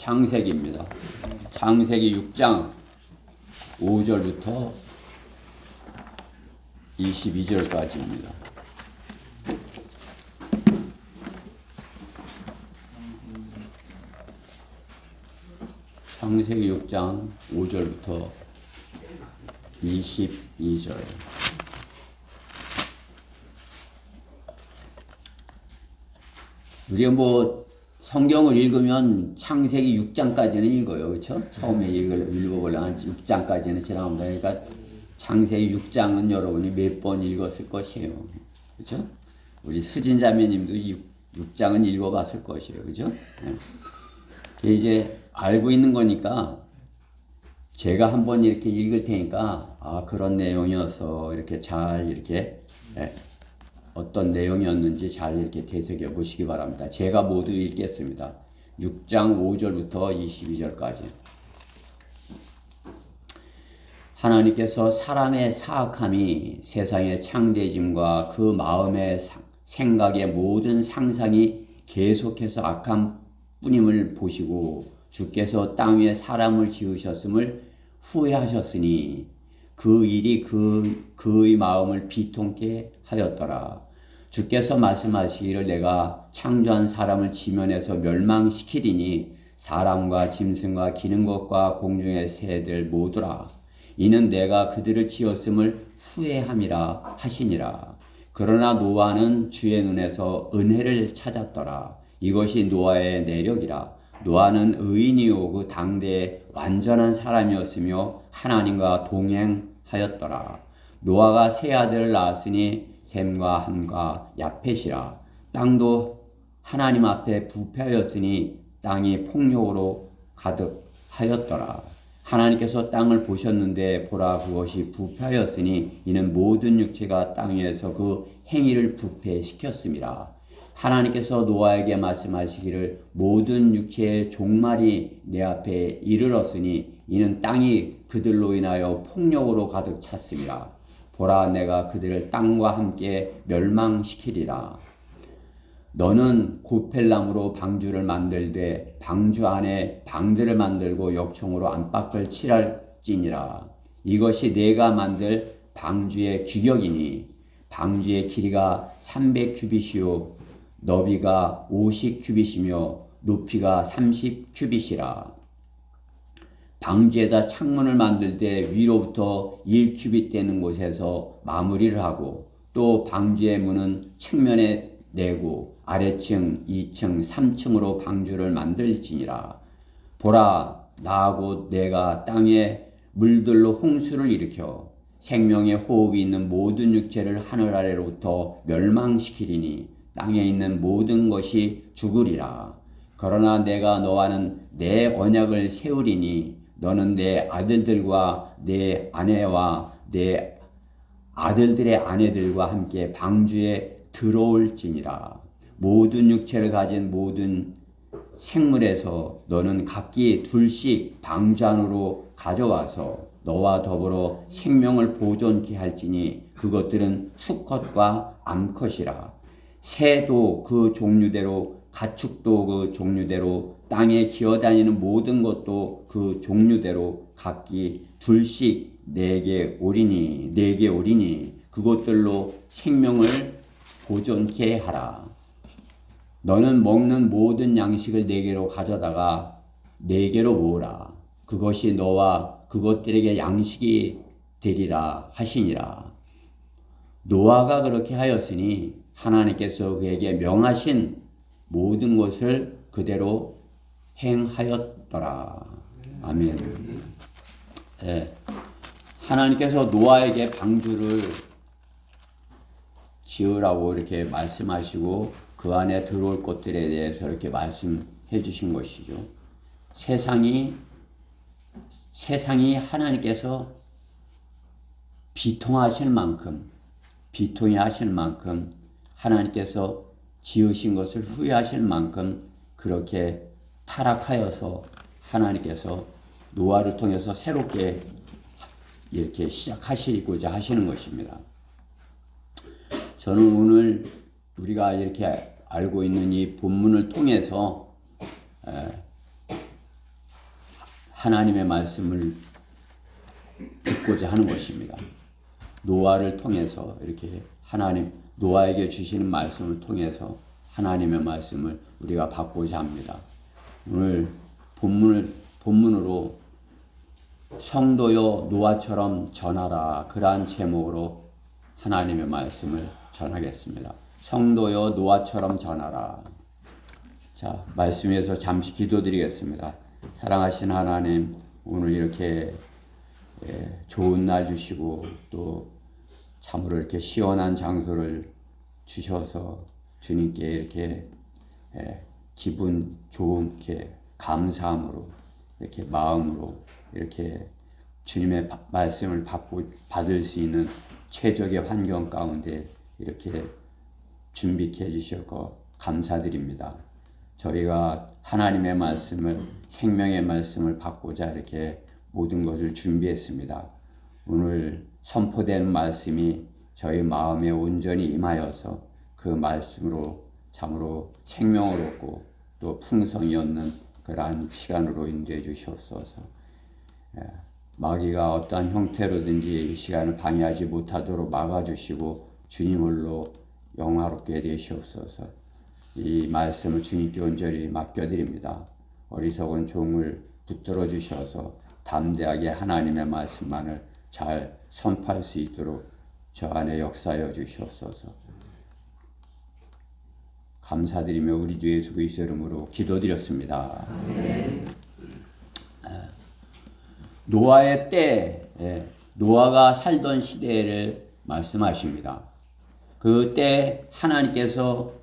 창세기입니다. 창세기 6장 5절부터 22절까지입니다. 창세기 6장 5절부터 22절. 우리가 성경을 읽으면 창세기 6장까지는 읽어요. 그렇죠? 처음에 읽어보려면 6장까지는 지나갑니다. 그러니까 창세기 6장은 여러분이 몇 번 읽었을 것이에요. 그렇죠? 우리 수진자매님도 6장은 읽어봤을 것이에요. 그렇죠? 네. 이제 알고 있는 거니까 제가 한번 이렇게 읽을 테니까 그런 내용이었어. 이렇게 잘 이렇게 어떤 내용이었는지 잘 이렇게 되새겨 보시기 바랍니다. 제가 모두 읽겠습니다. 6장 5절부터 22절까지. 하나님께서 사람의 사악함이 세상의 창대짐과 그 마음의 생각의 모든 상상이 계속해서 악한 뿐임을 보시고 주께서 땅 위에 사람을 지으셨음을 후회하셨으니 그 일이 그의 마음을 비통케 하였더라. 주께서 말씀하시기를 내가 창조한 사람을 지면에서 멸망시키리니 사람과 짐승과 기는 것과 공중의 새들 모두라. 이는 내가 그들을 지었음을 후회함이라 하시니라. 그러나 노아는 주의 눈에서 은혜를 찾았더라. 이것이 노아의 내력이라. 노아는 의인이요 그 당대의 완전한 사람이었으며 하나님과 동행하였더라. 노아가 세 아들을 낳았으니 셈과 함과 야펫이라. 땅도 하나님 앞에 부패하였으니 땅이 폭력으로 가득하였더라. 하나님께서 땅을 보셨는데 보라 그것이 부패하였으니 이는 모든 육체가 땅 위에서 그 행위를 부패시켰음이라. 하나님께서 노아에게 말씀하시기를 모든 육체의 종말이 내 앞에 이르렀으니 이는 땅이 그들로 인하여 폭력으로 가득 찼음이라. 보라 내가 그들을 땅과 함께 멸망시키리라. 너는 고펠나무로 방주를 만들되 방주 안에 방들을 만들고 역청으로 안팎을 칠할지니라. 이것이 내가 만들 방주의 규격이니 방주의 길이가 300규빗이요 너비가 50규빗이며 높이가 30규빗이라. 방주에다 창문을 만들 때 위로부터 1규빗 되는 곳에서 마무리를 하고 또 방주의 문은 측면에 내고 아래층, 2층, 3층으로 방주를 만들지니라. 보라 나하고 내가 땅에 물들로 홍수를 일으켜 생명의 호흡이 있는 모든 육체를 하늘 아래로부터 멸망시키리니 땅에 있는 모든 것이 죽으리라. 그러나 내가 너와는 내 언약을 세우리니 너는 내 아들들과 내 아내와 내 아들들의 아내들과 함께 방주에 들어올지니라. 모든 육체를 가진 모든 생물에서 너는 각기 둘씩 방주 안으로 가져와서 너와 더불어 생명을 보존케 할지니 그것들은 수컷과 암컷이라. 새도 그 종류대로 가축도 그 종류대로 땅에 기어다니는 모든 것도 그 종류대로 각기 둘씩 네개 오리니 그것들로 생명을 보존케 하라. 너는 먹는 모든 양식을 네개로 가져다가 네개로 모으라. 그것이 너와 그것들에게 양식이 되리라 하시니라. 노아가 그렇게 하였으니 하나님께서 그에게 명하신 모든 것을 그대로 행하였더라. 아멘. 네. 하나님께서 노아에게 방주를 지으라고 이렇게 말씀하시고 그 안에 들어올 것들에 대해서 이렇게 말씀해 주신 것이죠. 세상이 하나님께서 비통하실 만큼 하나님께서 지으신 것을 후회하실 만큼 그렇게 타락하여서 하나님께서 노아를 통해서 새롭게 이렇게 시작하시고자 하시는 것입니다. 저는 오늘 우리가 이렇게 알고 있는 이 본문을 통해서 하나님의 말씀을 듣고자 하는 것입니다. 노아를 통해서 이렇게 노아에게 주시는 말씀을 통해서 하나님의 말씀을 우리가 받고자 합니다. 오늘 본문으로 성도여 노아처럼 전하라, 그러한 제목으로 하나님의 말씀을 전하겠습니다. 성도여 노아처럼 전하라. 자, 말씀 위해서 잠시 기도드리겠습니다. 사랑하신 하나님, 오늘 이렇게 좋은 날 주시고 또 참으로 이렇게 시원한 장소를 주셔서 주님께 이렇게 기분 좋게 감사함으로 이렇게 마음으로 이렇게 주님의 말씀을 받을 수 있는 최적의 환경 가운데 이렇게 준비케 해주셔서 감사드립니다. 저희가 하나님의 말씀을, 생명의 말씀을 받고자 이렇게 모든 것을 준비했습니다. 오늘 선포된 말씀이 저희 마음에 온전히 임하여서 그 말씀으로 참으로 생명을 얻고 또 풍성이 얻는 그러한 시간으로 인도해 주시옵소서. 마귀가 어떠한 형태로든지 이 시간을 방해하지 못하도록 막아주시고 주님 홀로 영화롭게 되시옵소서. 이 말씀을 주님께 온전히 맡겨드립니다. 어리석은 종을 붙들어 주셔서 담대하게 하나님의 말씀만을 잘 선포할 수 있도록 저 안에 역사하여 주시옵소서. 감사드리며 우리 주 예수 그리스도의 이름으로 기도드렸습니다. 아멘. 노아의 때, 노아가 살던 시대를 말씀하십니다. 그때 하나님께서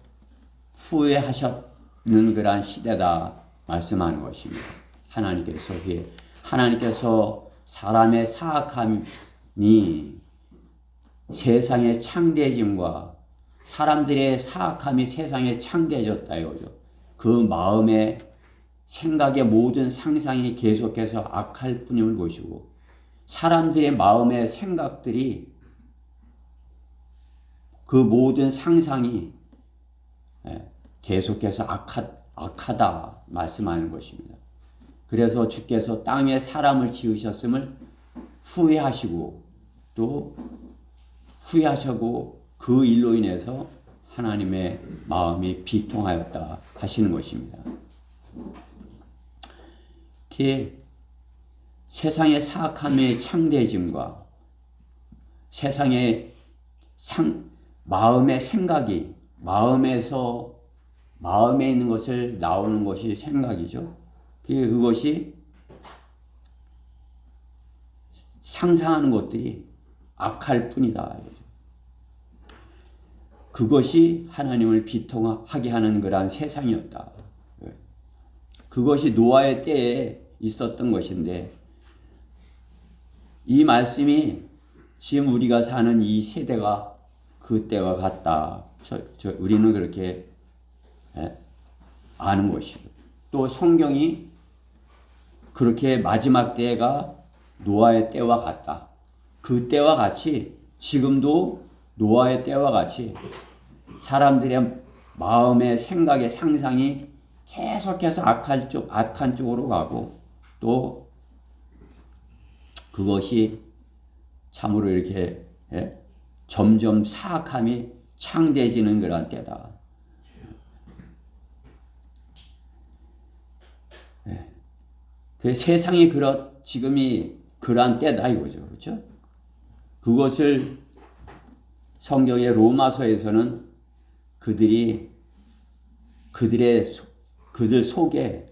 후회하셨는 그러한 시대다 말씀하는 것입니다. 하나님께서 사람의 사악함이 세상의 창대해짐과 사람들의 사악함이 세상에 창대해졌다 이거죠. 그 마음의 생각의 모든 상상이 계속해서 악할 뿐임을 보시고 사람들의 마음의 생각들이 그 모든 상상이 계속해서 악하다 말씀하는 것입니다. 그래서 주께서 땅에 사람을 지으셨음을 후회하시고 또 후회하시고 그 일로 인해서 하나님의 마음이 비통하였다 하시는 것입니다. 세상의 사악함의 창대해짐과 세상의 마음의 생각이 마음에 있는 것을 나오는 것이 생각이죠. 그것이 상상하는 것들이 악할 뿐이다. 그것이 하나님을 비통하게 하는 그러한 세상이었다. 그것이 노아의 때에 있었던 것인데 이 말씀이 지금 우리가 사는 이 세대가 그 때와 같다. 우리는 그렇게 아는 것이고 또 성경이 그렇게 마지막 때가 노아의 때와 같다. 그 때와 같이 지금도 노아의 때와 같이 사람들의 마음의 생각의 상상이 계속해서 악한 쪽으로 가고 또 그것이 참으로 이렇게 점점 사악함이 창대해지는 그런 때다. 그 세상이 지금이 그러한 때다 이거죠. 그렇죠? 그것을 성경의 로마서에서는 그들 속에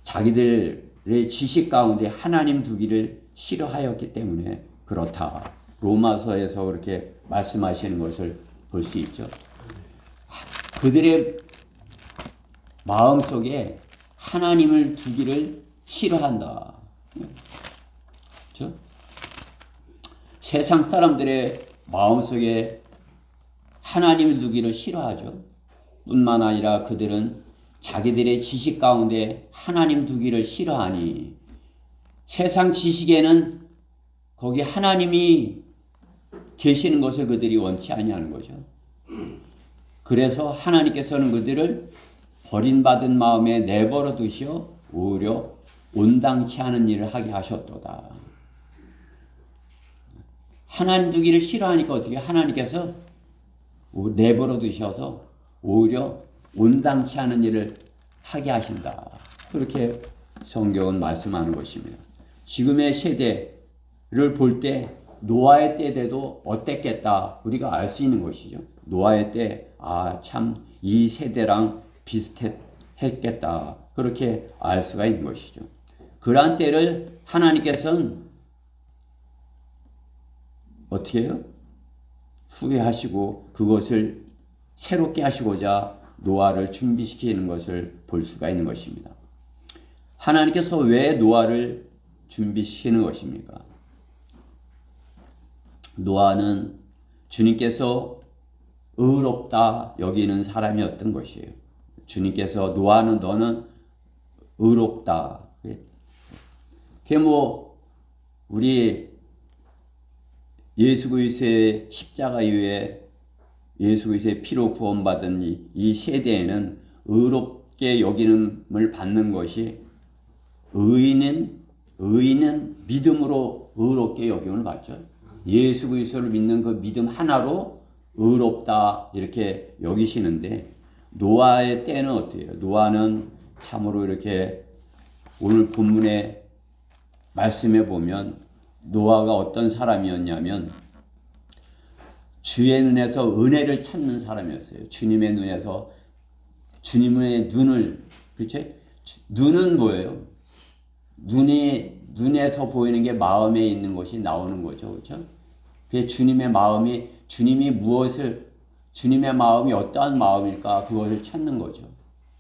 자기들의 지식 가운데 하나님 두기를 싫어하였기 때문에 그렇다. 로마서에서 그렇게 말씀하시는 것을 볼 수 있죠. 그들의 마음 속에 하나님을 두기를 싫어한다. 그렇죠? 세상 사람들의 마음 속에 하나님을 두기를 싫어하죠. 뿐만 아니라 그들은 자기들의 지식 가운데 하나님 두기를 싫어하니 세상 지식에는 거기 하나님이 계시는 것을 그들이 원치 아니하는 거죠. 그래서 하나님께서는 그들을 버림받은 마음에 내버려 두시어 오히려 온당치 않은 일을 하게 하셨도다. 하나님 두기를 싫어하니까 어떻게 하나님께서 내버려 두셔서 오히려 온당치 않은 일을 하게 하신다. 그렇게 성경은 말씀하는 것입니다. 지금의 세대를 볼 때 노아의 때에도 어땠겠다 우리가 알 수 있는 것이죠. 노아의 때 참 이 세대랑 비슷했겠다 그렇게 알 수가 있는 것이죠. 그러한 때를 하나님께서는 어떻게 해요? 후회하시고 그것을 새롭게 하시고자 노아를 준비시키는 것을 볼 수가 있는 것입니다. 하나님께서 왜 노아를 준비시키는 것입니까? 노아는 주님께서 의롭다 여기는 사람이었던 것이에요. 주님께서 노아는 너는 의롭다. 그게 우리 예수 그리스도의 십자가 이후에 예수 그리스도의 피로 구원받은 이 세대에는 의롭게 여김을 받는 것이 의인은 믿음으로 의롭게 여김을 받죠. 예수 그리스도를 믿는 그 믿음 하나로 의롭다 이렇게 여기시는데 노아의 때는 어때요? 노아는 참으로 이렇게 오늘 본문의 말씀해 보면 노아가 어떤 사람이었냐면 주의 눈에서 은혜를 찾는 사람이었어요. 주님의 눈에서 주님의 눈을 그렇죠? 눈은 뭐예요? 눈에서 보이는 게 마음에 있는 것이 나오는 거죠. 그렇죠? 그 주님의 마음이 주님의 마음이 어떠한 마음일까? 그것을 찾는 거죠.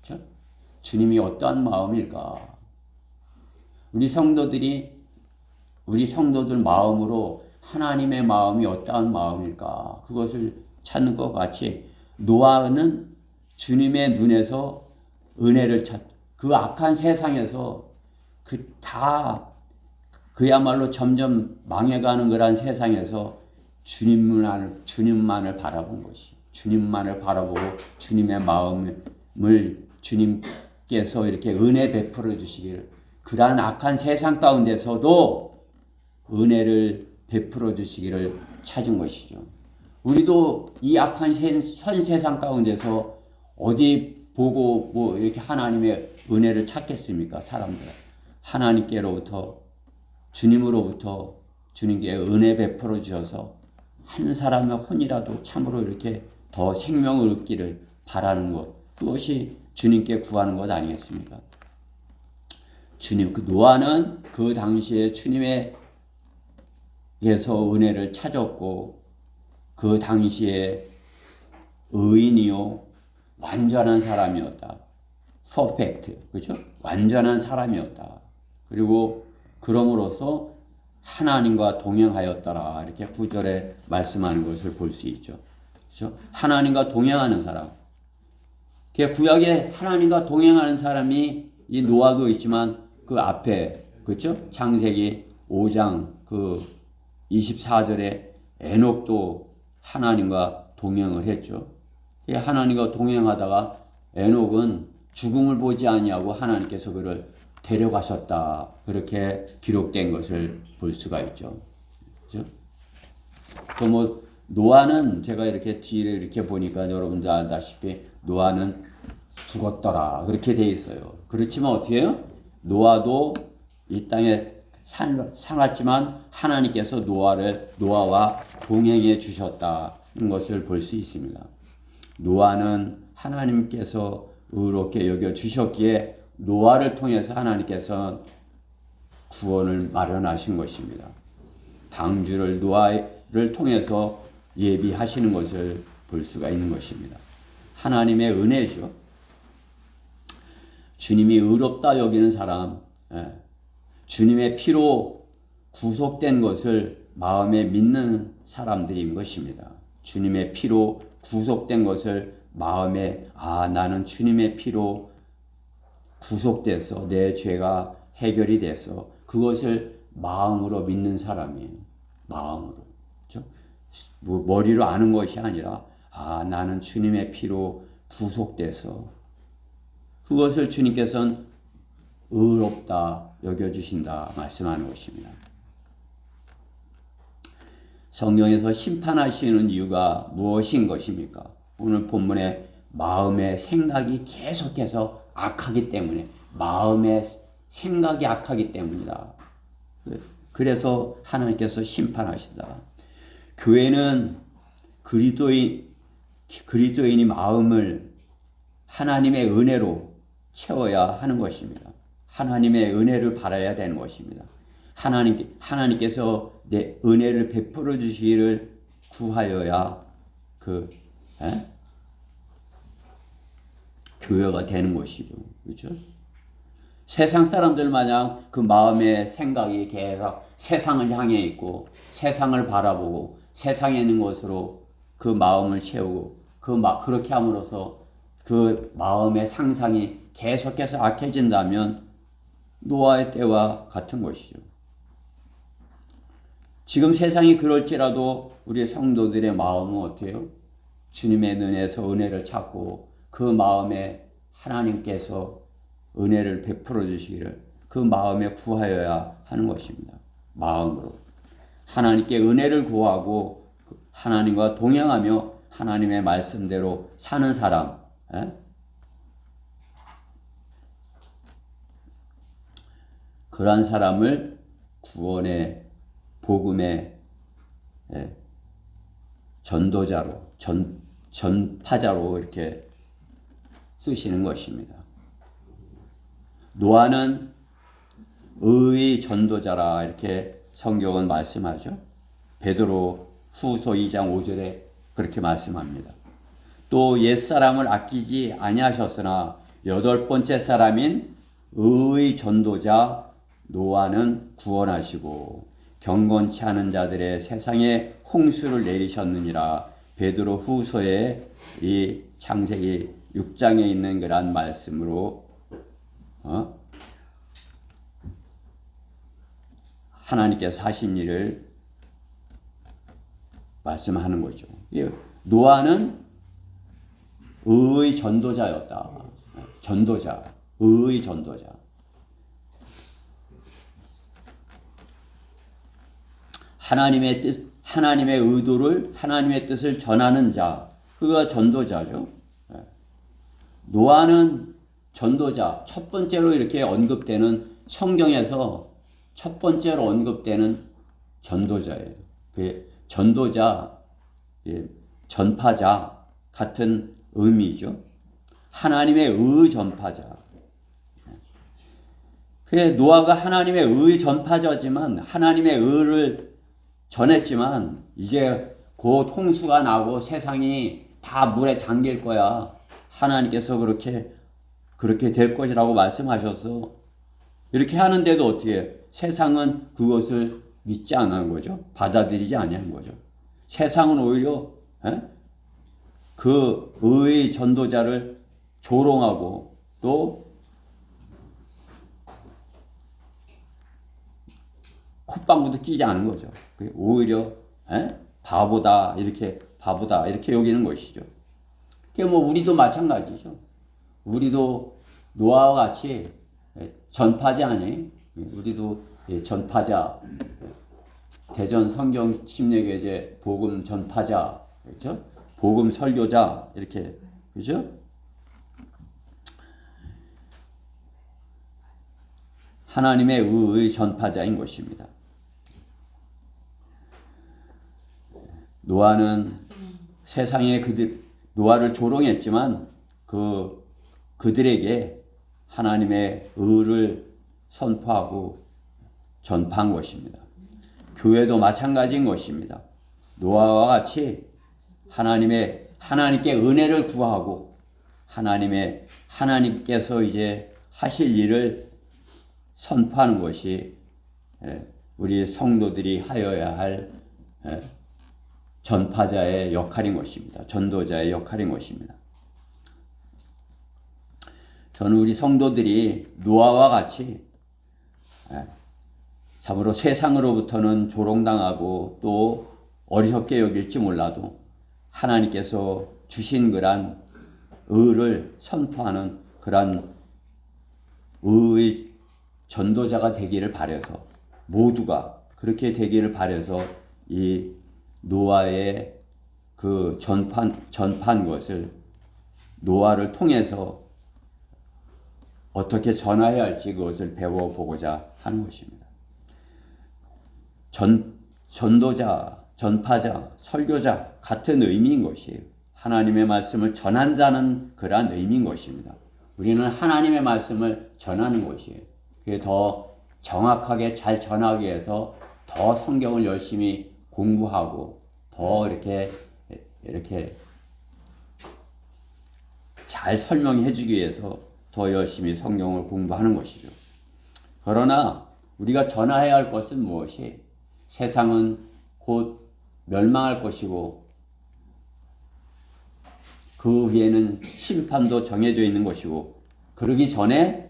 그렇죠? 주님이 어떠한 마음일까? 우리 성도들 마음으로 하나님의 마음이 어떠한 마음일까? 그것을 찾는 것 같이 노아는 주님의 눈에서 은혜를 그 악한 세상에서 그야말로 점점 망해가는 그런 세상에서 주님만을 바라본 것이 주님만을 바라보고 주님의 마음을 주님께서 이렇게 은혜 베풀어 주시기를 그러한 악한 세상 가운데서도 은혜를 베풀어 주시기를 찾은 것이죠. 우리도 이 악한 현 세상 가운데서 어디 보고 이렇게 하나님의 은혜를 찾겠습니까? 사람들 하나님께로부터 주님으로부터 주님께 은혜 베풀어 주셔서 한 사람의 혼이라도 참으로 이렇게 더 생명을 얻기를 바라는 것 그것이 주님께 구하는 것 아니겠습니까? 노아는 그 당시에 주님에게서 은혜를 찾았고 그 당시에 의인이요 완전한 사람이었다. 퍼펙트 그렇죠? 완전한 사람이었다. 그리고 그럼으로써 하나님과 동행하였더라. 이렇게 9절에 말씀하는 것을 볼 수 있죠. 그렇죠? 하나님과 동행하는 사람. 구약에 하나님과 동행하는 사람이 이 노아도 있지만 그 앞에 그렇죠? 창세기 5장 그 24절에 에녹도 하나님과 동행을 했죠. 하나님과 동행하다가 에녹은 죽음을 보지 아니하고 하나님께서 그를 데려가셨다. 그렇게 기록된 것을 볼 수가 있죠. 그렇죠? 또 노아는 제가 이렇게 뒤를 이렇게 보니까 여러분들 알다시피 노아는 죽었더라. 그렇게 돼 있어요. 그렇지만 어떻게 해요? 노아도 이 땅에 살았지만 하나님께서 노아와 동행해 주셨다는 것을 볼 수 있습니다. 노아는 하나님께서 의롭게 여겨 주셨기에 노아를 통해서 하나님께서 구원을 마련하신 것입니다. 방주를 노아를 통해서 예비하시는 것을 볼 수가 있는 것입니다. 하나님의 은혜죠. 주님이 의롭다 여기는 사람, 주님의 피로 구속된 것을 마음에 믿는 사람들인 것입니다. 주님의 피로 구속된 것을 마음에 나는 주님의 피로 구속돼서 내 죄가 해결이 돼서 그것을 마음으로 믿는 사람이에요. 마음으로. 그렇죠? 머리로 아는 것이 아니라 나는 주님의 피로 구속돼서 그것을 주님께서는 의롭다 여겨주신다 말씀하는 것입니다. 성경에서 심판하시는 이유가 무엇인 것입니까? 오늘 본문에 마음의 생각이 계속해서 악하기 때문에, 마음의 생각이 악하기 때문이다. 그래서 하나님께서 심판하신다. 교회는 그리스도인이 마음을 하나님의 은혜로 채워야 하는 것입니다. 하나님의 은혜를 바라야 되는 것입니다. 하나님께서 내 은혜를 베풀어 주시기를 구하여야 교회가 되는 것이죠. 그렇죠? 세상 사람들 마냥 그 마음의 생각이 계속 세상을 향해 있고 세상을 바라보고 세상에 있는 것으로 그 마음을 채우고 그렇게 함으로써 그 마음의 상상이 계속해서 악해진다면 노아의 때와 같은 것이죠. 지금 세상이 그럴지라도 우리 성도들의 마음은 어때요? 주님의 눈에서 은혜를 찾고 그 마음에 하나님께서 은혜를 베풀어 주시기를 그 마음에 구하여야 하는 것입니다. 마음으로. 하나님께 은혜를 구하고 하나님과 동행하며 하나님의 말씀대로 사는 사람. 그러한 사람을 구원의 복음의 전도자로, 전파자로 이렇게 쓰시는 것입니다. 노아는 의의 전도자라 이렇게 성경은 말씀하죠. 베드로 후서 2장 5절에 그렇게 말씀합니다. 또 옛사람을 아끼지 아니하셨으나 여덟 번째 사람인 의의 전도자 노아는 구원하시고 경건치 않은 자들의 세상에 홍수를 내리셨느니라. 베드로 후서의 이 창세기 6장에 있는 그런 말씀으로 하나님께서 하신 일을 말씀하는 거죠. 노아는 의의 전도자였다. 전도자, 의의 전도자. 하나님의 뜻, 하나님의 의도를, 하나님의 뜻을 전하는 자, 그가 전도자죠. 노아는 전도자, 첫 번째로 이렇게 언급되는 성경에서 첫 번째로 언급되는 전도자예요. 전도자, 전파자 같은 의미죠. 하나님의 의 전파자. 노아가 하나님의 의 전파자지만 하나님의 의를 전했지만 이제 곧 홍수가 나고 세상이 다 물에 잠길 거야. 하나님께서 그렇게 될 것이라고 말씀하셔서 이렇게 하는데도 어떻게 세상은 그것을 믿지 않는 거죠. 받아들이지 아니하는 거죠. 세상은 오히려 그 의의 전도자를 조롱하고 또 콧방구도 끼지 않은 거죠. 오히려 바보다 이렇게 여기는 것이죠. 우리도 마찬가지죠. 우리도 노아와 같이 전파자 아니에요? 우리도 전파자, 대전 성경 침례교제 복음 전파자, 그렇죠? 복음 설교자 이렇게, 그렇죠? 하나님의 의의 전파자인 것입니다. 노아는 세상에 노아를 조롱했지만 그들에게 하나님의 의를 선포하고 전파한 것입니다. 교회도 마찬가지인 것입니다. 노아와 같이 하나님께 은혜를 구하고 하나님께서 이제 하실 일을 선포하는 것이 우리 성도들이 하여야 할 전파자의 역할인 것입니다. 전도자의 역할인 것입니다. 저는 우리 성도들이 노아와 같이 참으로 세상으로부터는 조롱당하고 또 어리석게 여길지 몰라도 하나님께서 주신 그런 의를 선포하는 그런 의의 전도자가 되기를 바라서 모두가 그렇게 되기를 바라서 이 노아의 그 전파한 것을 노아를 통해서 어떻게 전해야 할지 그것을 배워보고자 하는 것입니다. 전도자, 전파자, 설교자 같은 의미인 것이에요. 하나님의 말씀을 전한다는 그러한 의미인 것입니다. 우리는 하나님의 말씀을 전하는 것이에요. 그게 더 정확하게 잘 전하기 위해서 더 성경을 열심히 공부하고 더 이렇게 잘 설명해 주기 위해서 더 열심히 성경을 공부하는 것이죠. 그러나 우리가 전해야 할 것은 무엇이? 세상은 곧 멸망할 것이고 그 위에는 심판도 정해져 있는 것이고 그러기 전에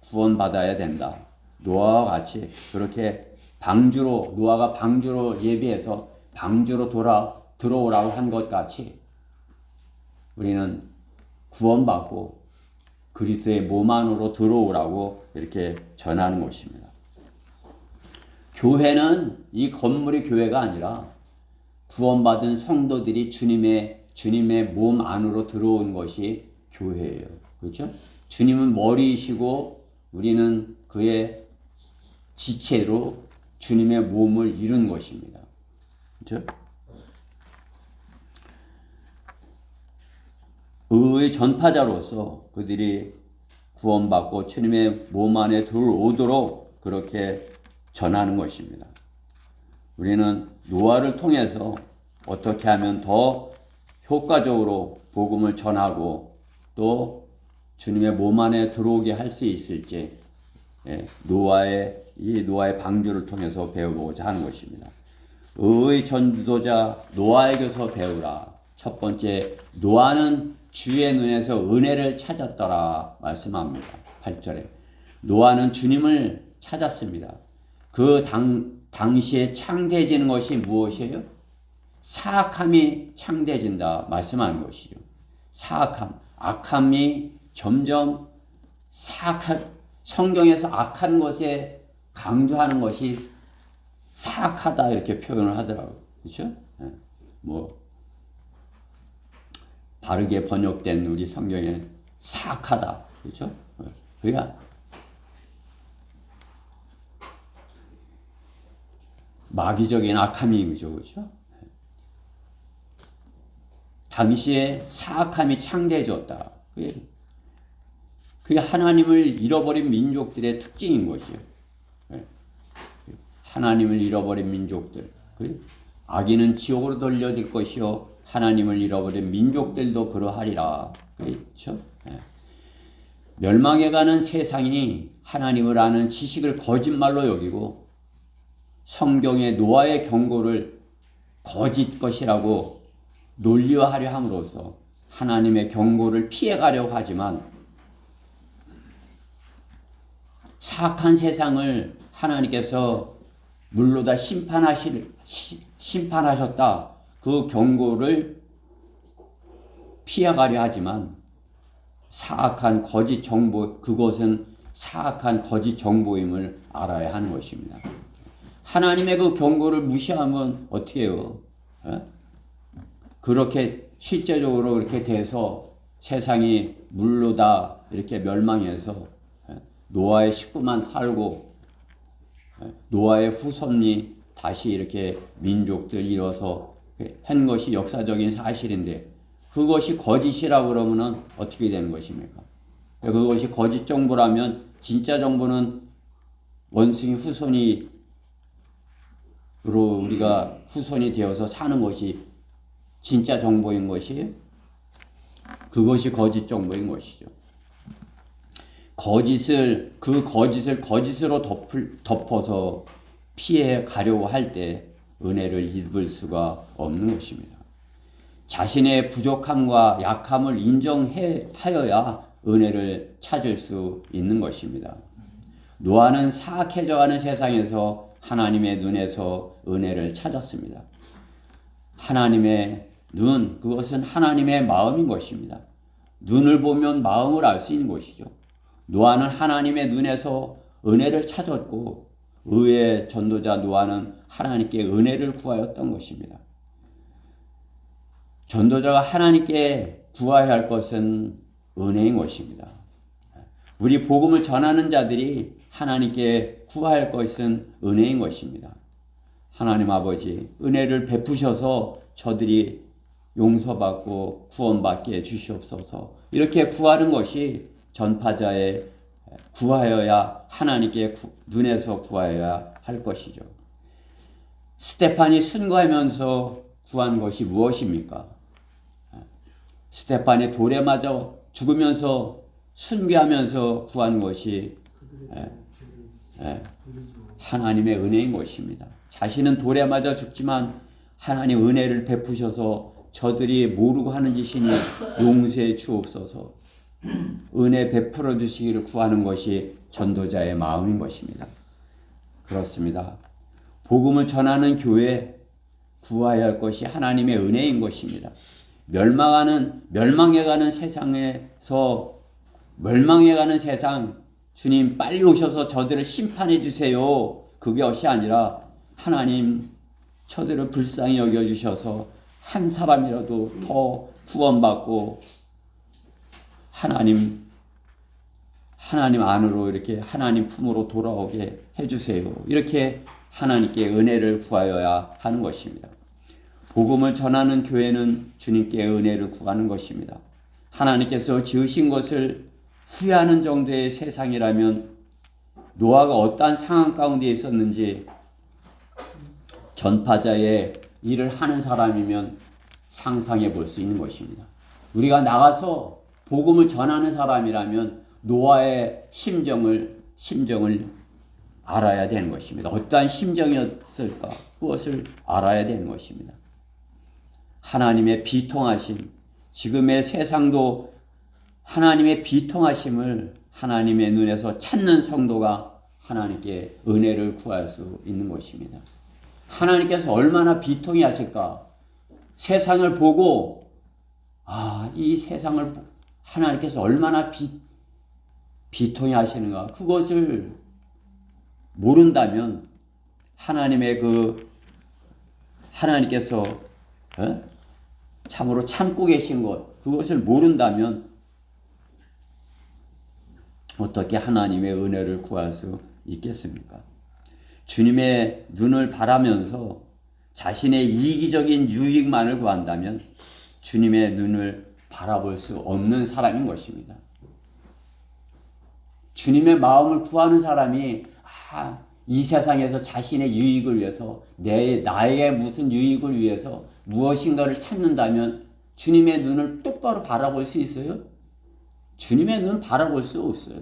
구원받아야 된다. 노아와 같이 그렇게 노아가 방주로 예비해서 방주로 들어오라고 한 것 같이 우리는 구원받고 그리스도의 몸 안으로 들어오라고 이렇게 전하는 것입니다. 교회는 이 건물이 교회가 아니라 구원받은 성도들이 주님의 몸 안으로 들어온 것이 교회예요. 그렇죠? 주님은 머리이시고 우리는 그의 지체로 주님의 몸을 이룬 것입니다. 그렇죠? 의의 전파자로서 그들이 구원받고 주님의 몸 안에 들어오도록 그렇게 전하는 것입니다. 우리는 노아를 통해서 어떻게 하면 더 효과적으로 복음을 전하고 또 주님의 몸 안에 들어오게 할 수 있을지 노아의 방주를 통해서 배워보고자 하는 것입니다. 의의 전도자 노아에게서 배우라. 첫 번째, 노아는 주의 눈에서 은혜를 찾았더라 말씀합니다. 8절에 노아는 주님을 찾았습니다. 그 당시에 창대해지는 것이 무엇이에요? 사악함이 창대해진다 말씀하는 것이죠. 사악함, 악함이 점점 성경에서 악한 것에 강조하는 것이 사악하다 이렇게 표현을 하더라고요. 그렇죠? 바르게 번역된 우리 성경에 사악하다. 그렇죠? 그러니까 마귀적인 악함이 그렇죠? 당시에 사악함이 창대해졌다. 그게 하나님을 잃어버린 민족들의 특징인 것이죠. 하나님을 잃어버린 민족들. 악인은 지옥으로 돌려질 것이요 하나님을 잃어버린 민족들도 그러하리라. 그렇죠? 멸망해 가는 세상이 하나님을 아는 지식을 거짓말로 여기고 성경의 노아의 경고를 거짓 것이라고 논리화하려 함으로써 하나님의 경고를 피해가려고 하지만 사악한 세상을 하나님께서 물로 다 심판하셨다. 그 경고를 피해가려 하지만 사악한 거짓 정보, 그것은 사악한 거짓 정보임을 알아야 하는 것입니다. 하나님의 그 경고를 무시하면 어떻게 해요? 그렇게 실제적으로 이렇게 돼서 세상이 물로 다 이렇게 멸망해서 노아의 식구만 살고 노아의 후손이 다시 이렇게 민족들 이뤄서 한 것이 역사적인 사실인데 그것이 거짓이라고 그러면은 어떻게 되는 것입니까? 그것이 거짓 정보라면 진짜 정보는 원숭이 후손으로 우리가 후손이 되어서 사는 것이 진짜 정보인 것이에요? 그것이 거짓 정보인 것이죠. 그 거짓을 거짓으로 덮어서 피해 가려고 할 때 은혜를 입을 수가 없는 것입니다. 자신의 부족함과 약함을 인정하여야 은혜를 찾을 수 있는 것입니다. 노아는 사악해져가는 세상에서 하나님의 눈에서 은혜를 찾았습니다. 하나님의 눈, 그것은 하나님의 마음인 것입니다. 눈을 보면 마음을 알 수 있는 것이죠. 노아는 하나님의 눈에서 은혜를 찾았고 의의 전도자 노아는 하나님께 은혜를 구하였던 것입니다. 전도자가 하나님께 구해야 할 것은 은혜인 것입니다. 우리 복음을 전하는 자들이 하나님께 구할 것은 은혜인 것입니다. 하나님 아버지, 은혜를 베푸셔서 저들이 용서받고 구원받게 해주시옵소서. 이렇게 구하는 것이 전파자의 구하여야 하나님께 눈에서 구하여야 할 것이죠. 스테판이 순교하면서 구한 것이 무엇입니까? 스테판이 돌에 맞아 죽으면서 순교하면서 구한 것이 하나님의 은혜인 것입니다. 자신은 돌에 맞아 죽지만 하나님 은혜를 베푸셔서 저들이 모르고 하는 짓이니 용서해 주옵소서. 은혜 베풀어 주시기를 구하는 것이 전도자의 마음인 것입니다. 그렇습니다. 복음을 전하는 교회 구해야 할 것이 하나님의 은혜인 것입니다. 멸망해가는 세상, 주님 빨리 오셔서 저들을 심판해 주세요. 그것이 아니라 하나님 저들을 불쌍히 여겨주셔서 한 사람이라도 더 구원받고 하나님 안으로 이렇게 하나님 품으로 돌아오게 해주세요. 이렇게 하나님께 은혜를 구하여야 하는 것입니다. 복음을 전하는 교회는 주님께 은혜를 구하는 것입니다. 하나님께서 지으신 것을 후회하는 정도의 세상이라면 노아가 어떠한 상황 가운데 있었는지 전파자의 일을 하는 사람이면 상상해 볼 수 있는 것입니다. 우리가 나가서 복음을 전하는 사람이라면 노아의 심정을 알아야 되는 것입니다. 어떠한 심정이었을까? 그것을 알아야 되는 것입니다. 하나님의 비통하심, 지금의 세상도 하나님의 비통하심을 하나님의 눈에서 찾는 성도가 하나님께 은혜를 구할 수 있는 것입니다. 하나님께서 얼마나 비통히 하실까? 세상을 보고 이 세상을 하나님께서 얼마나 비통히 하시는가? 그것을 모른다면 하나님께서 참으로 참고 계신 것, 그것을 모른다면 어떻게 하나님의 은혜를 구할 수 있겠습니까? 주님의 눈을 바라면서 자신의 이기적인 유익만을 구한다면 주님의 눈을 바라볼 수 없는 사람인 것입니다. 주님의 마음을 구하는 사람이 이 세상에서 자신의 유익을 위해서 나에게 무슨 유익을 위해서 무엇인가를 찾는다면 주님의 눈을 똑바로 바라볼 수 있어요? 주님의 눈 바라볼 수 없어요.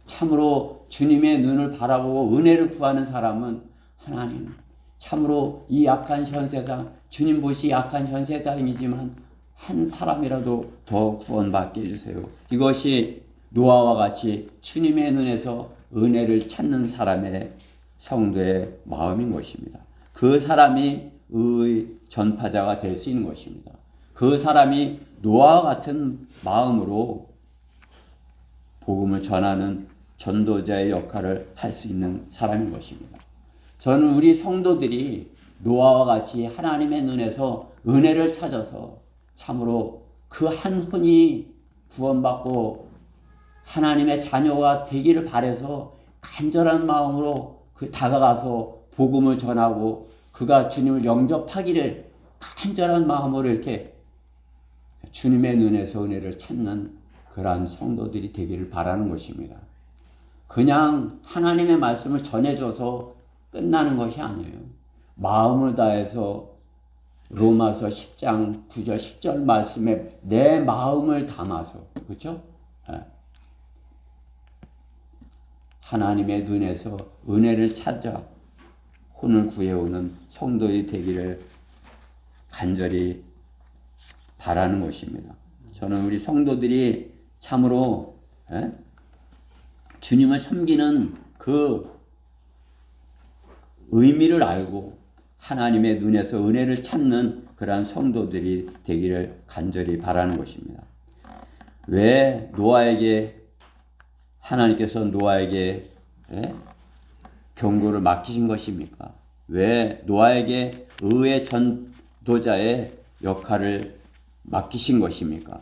참으로 주님의 눈을 바라보고 은혜를 구하는 사람은 하나님 참으로 이 약한 현 세상, 주님 보시 약한 현 세상이지만 한 사람이라도 더 구원받게 해주세요. 이것이 노아와 같이 주님의 눈에서 은혜를 찾는 사람의 성도의 마음인 것입니다. 그 사람이 의의 전파자가 될 수 있는 것입니다. 그 사람이 노아와 같은 마음으로 복음을 전하는 전도자의 역할을 할 수 있는 사람인 것입니다. 저는 우리 성도들이 노아와 같이 하나님의 눈에서 은혜를 찾아서 참으로 그 한 혼이 구원받고 하나님의 자녀가 되기를 바라서 간절한 마음으로 다가가서 복음을 전하고 그가 주님을 영접하기를 간절한 마음으로 이렇게 주님의 눈에서 은혜를 찾는 그러한 성도들이 되기를 바라는 것입니다. 그냥 하나님의 말씀을 전해줘서 끝나는 것이 아니에요. 마음을 다해서 로마서 10장 9절 10절 말씀에 내 마음을 담아서 그렇죠? 하나님의 눈에서 은혜를 찾아 혼을 구해오는 성도들이 되기를 간절히 바라는 것입니다. 저는 우리 성도들이 참으로 주님을 섬기는 그 의미를 알고 하나님의 눈에서 은혜를 찾는 그러한 성도들이 되기를 간절히 바라는 것입니다. 왜 노아에게 하나님께서 노아에게 경고를 맡기신 것입니까? 왜 노아에게 의의 전도자의 역할을 맡기신 것입니까?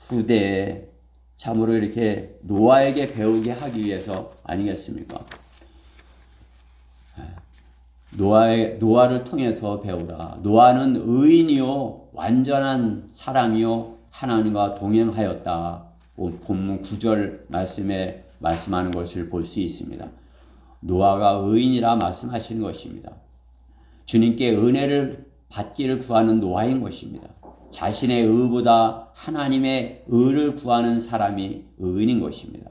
후대에 참으로 이렇게 노아에게 배우게 하기 위해서 아니겠습니까? 노아를 통해서 배우라. 노아는 의인이요 완전한 사람이요 하나님과 동행하였다. 본문 9절 말씀에 말씀하는 것을 볼 수 있습니다. 노아가 의인이라 말씀하시는 것입니다. 주님께 은혜를 받기를 구하는 노아인 것입니다. 자신의 의보다 하나님의 의를 구하는 사람이 의인인 것입니다.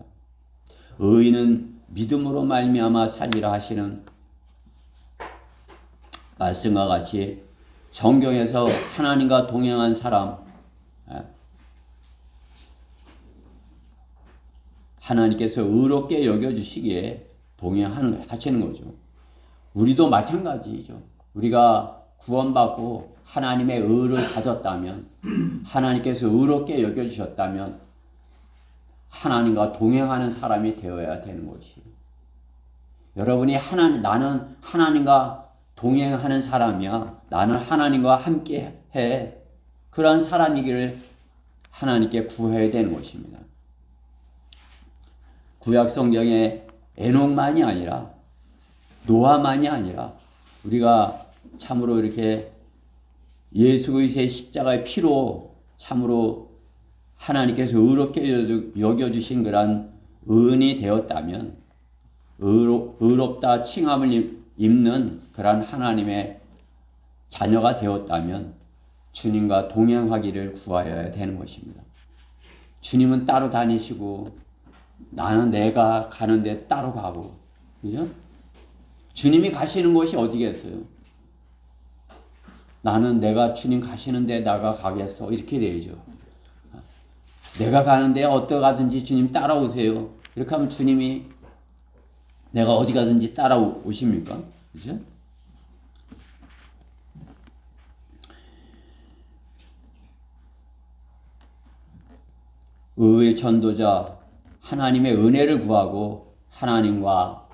의인은 믿음으로 말미암아 살리라 하시는 말씀과 같이 성경에서 하나님과 동행한 사람, 하나님께서 의롭게 여겨주시기에 동행하시는 거죠. 우리도 마찬가지죠. 우리가 구원받고 하나님의 의를 가졌다면, 하나님께서 의롭게 여겨주셨다면 하나님과 동행하는 사람이 되어야 되는 것이에요. 여러분이 나는 하나님과 동행하는 사람이야. 나는 하나님과 함께 해. 그런 사람이기를 하나님께 구해야 되는 것입니다. 구약 성경에 에녹만이 아니라 노아만이 아니라 우리가 참으로 이렇게 예수 그리스도의 십자가의 피로 참으로 하나님께서 의롭게 여겨주신 그런 의인이 되었다면 의롭다 칭함을 입는 그런 하나님의 자녀가 되었다면 주님과 동행하기를 구하여야 되는 것입니다. 주님은 따로 다니시고 나는 내가 가는데 따로 가고, 그죠? 주님이 가시는 곳이 어디겠어요? 나는 내가 주님 가시는데 나가 가겠어. 이렇게 되죠. 내가 가는데 어디 가든지 주님 따라오세요. 이렇게 하면 주님이 내가 어디 가든지 따라오십니까? 그죠? 의의 전도자, 하나님의 은혜를 구하고 하나님과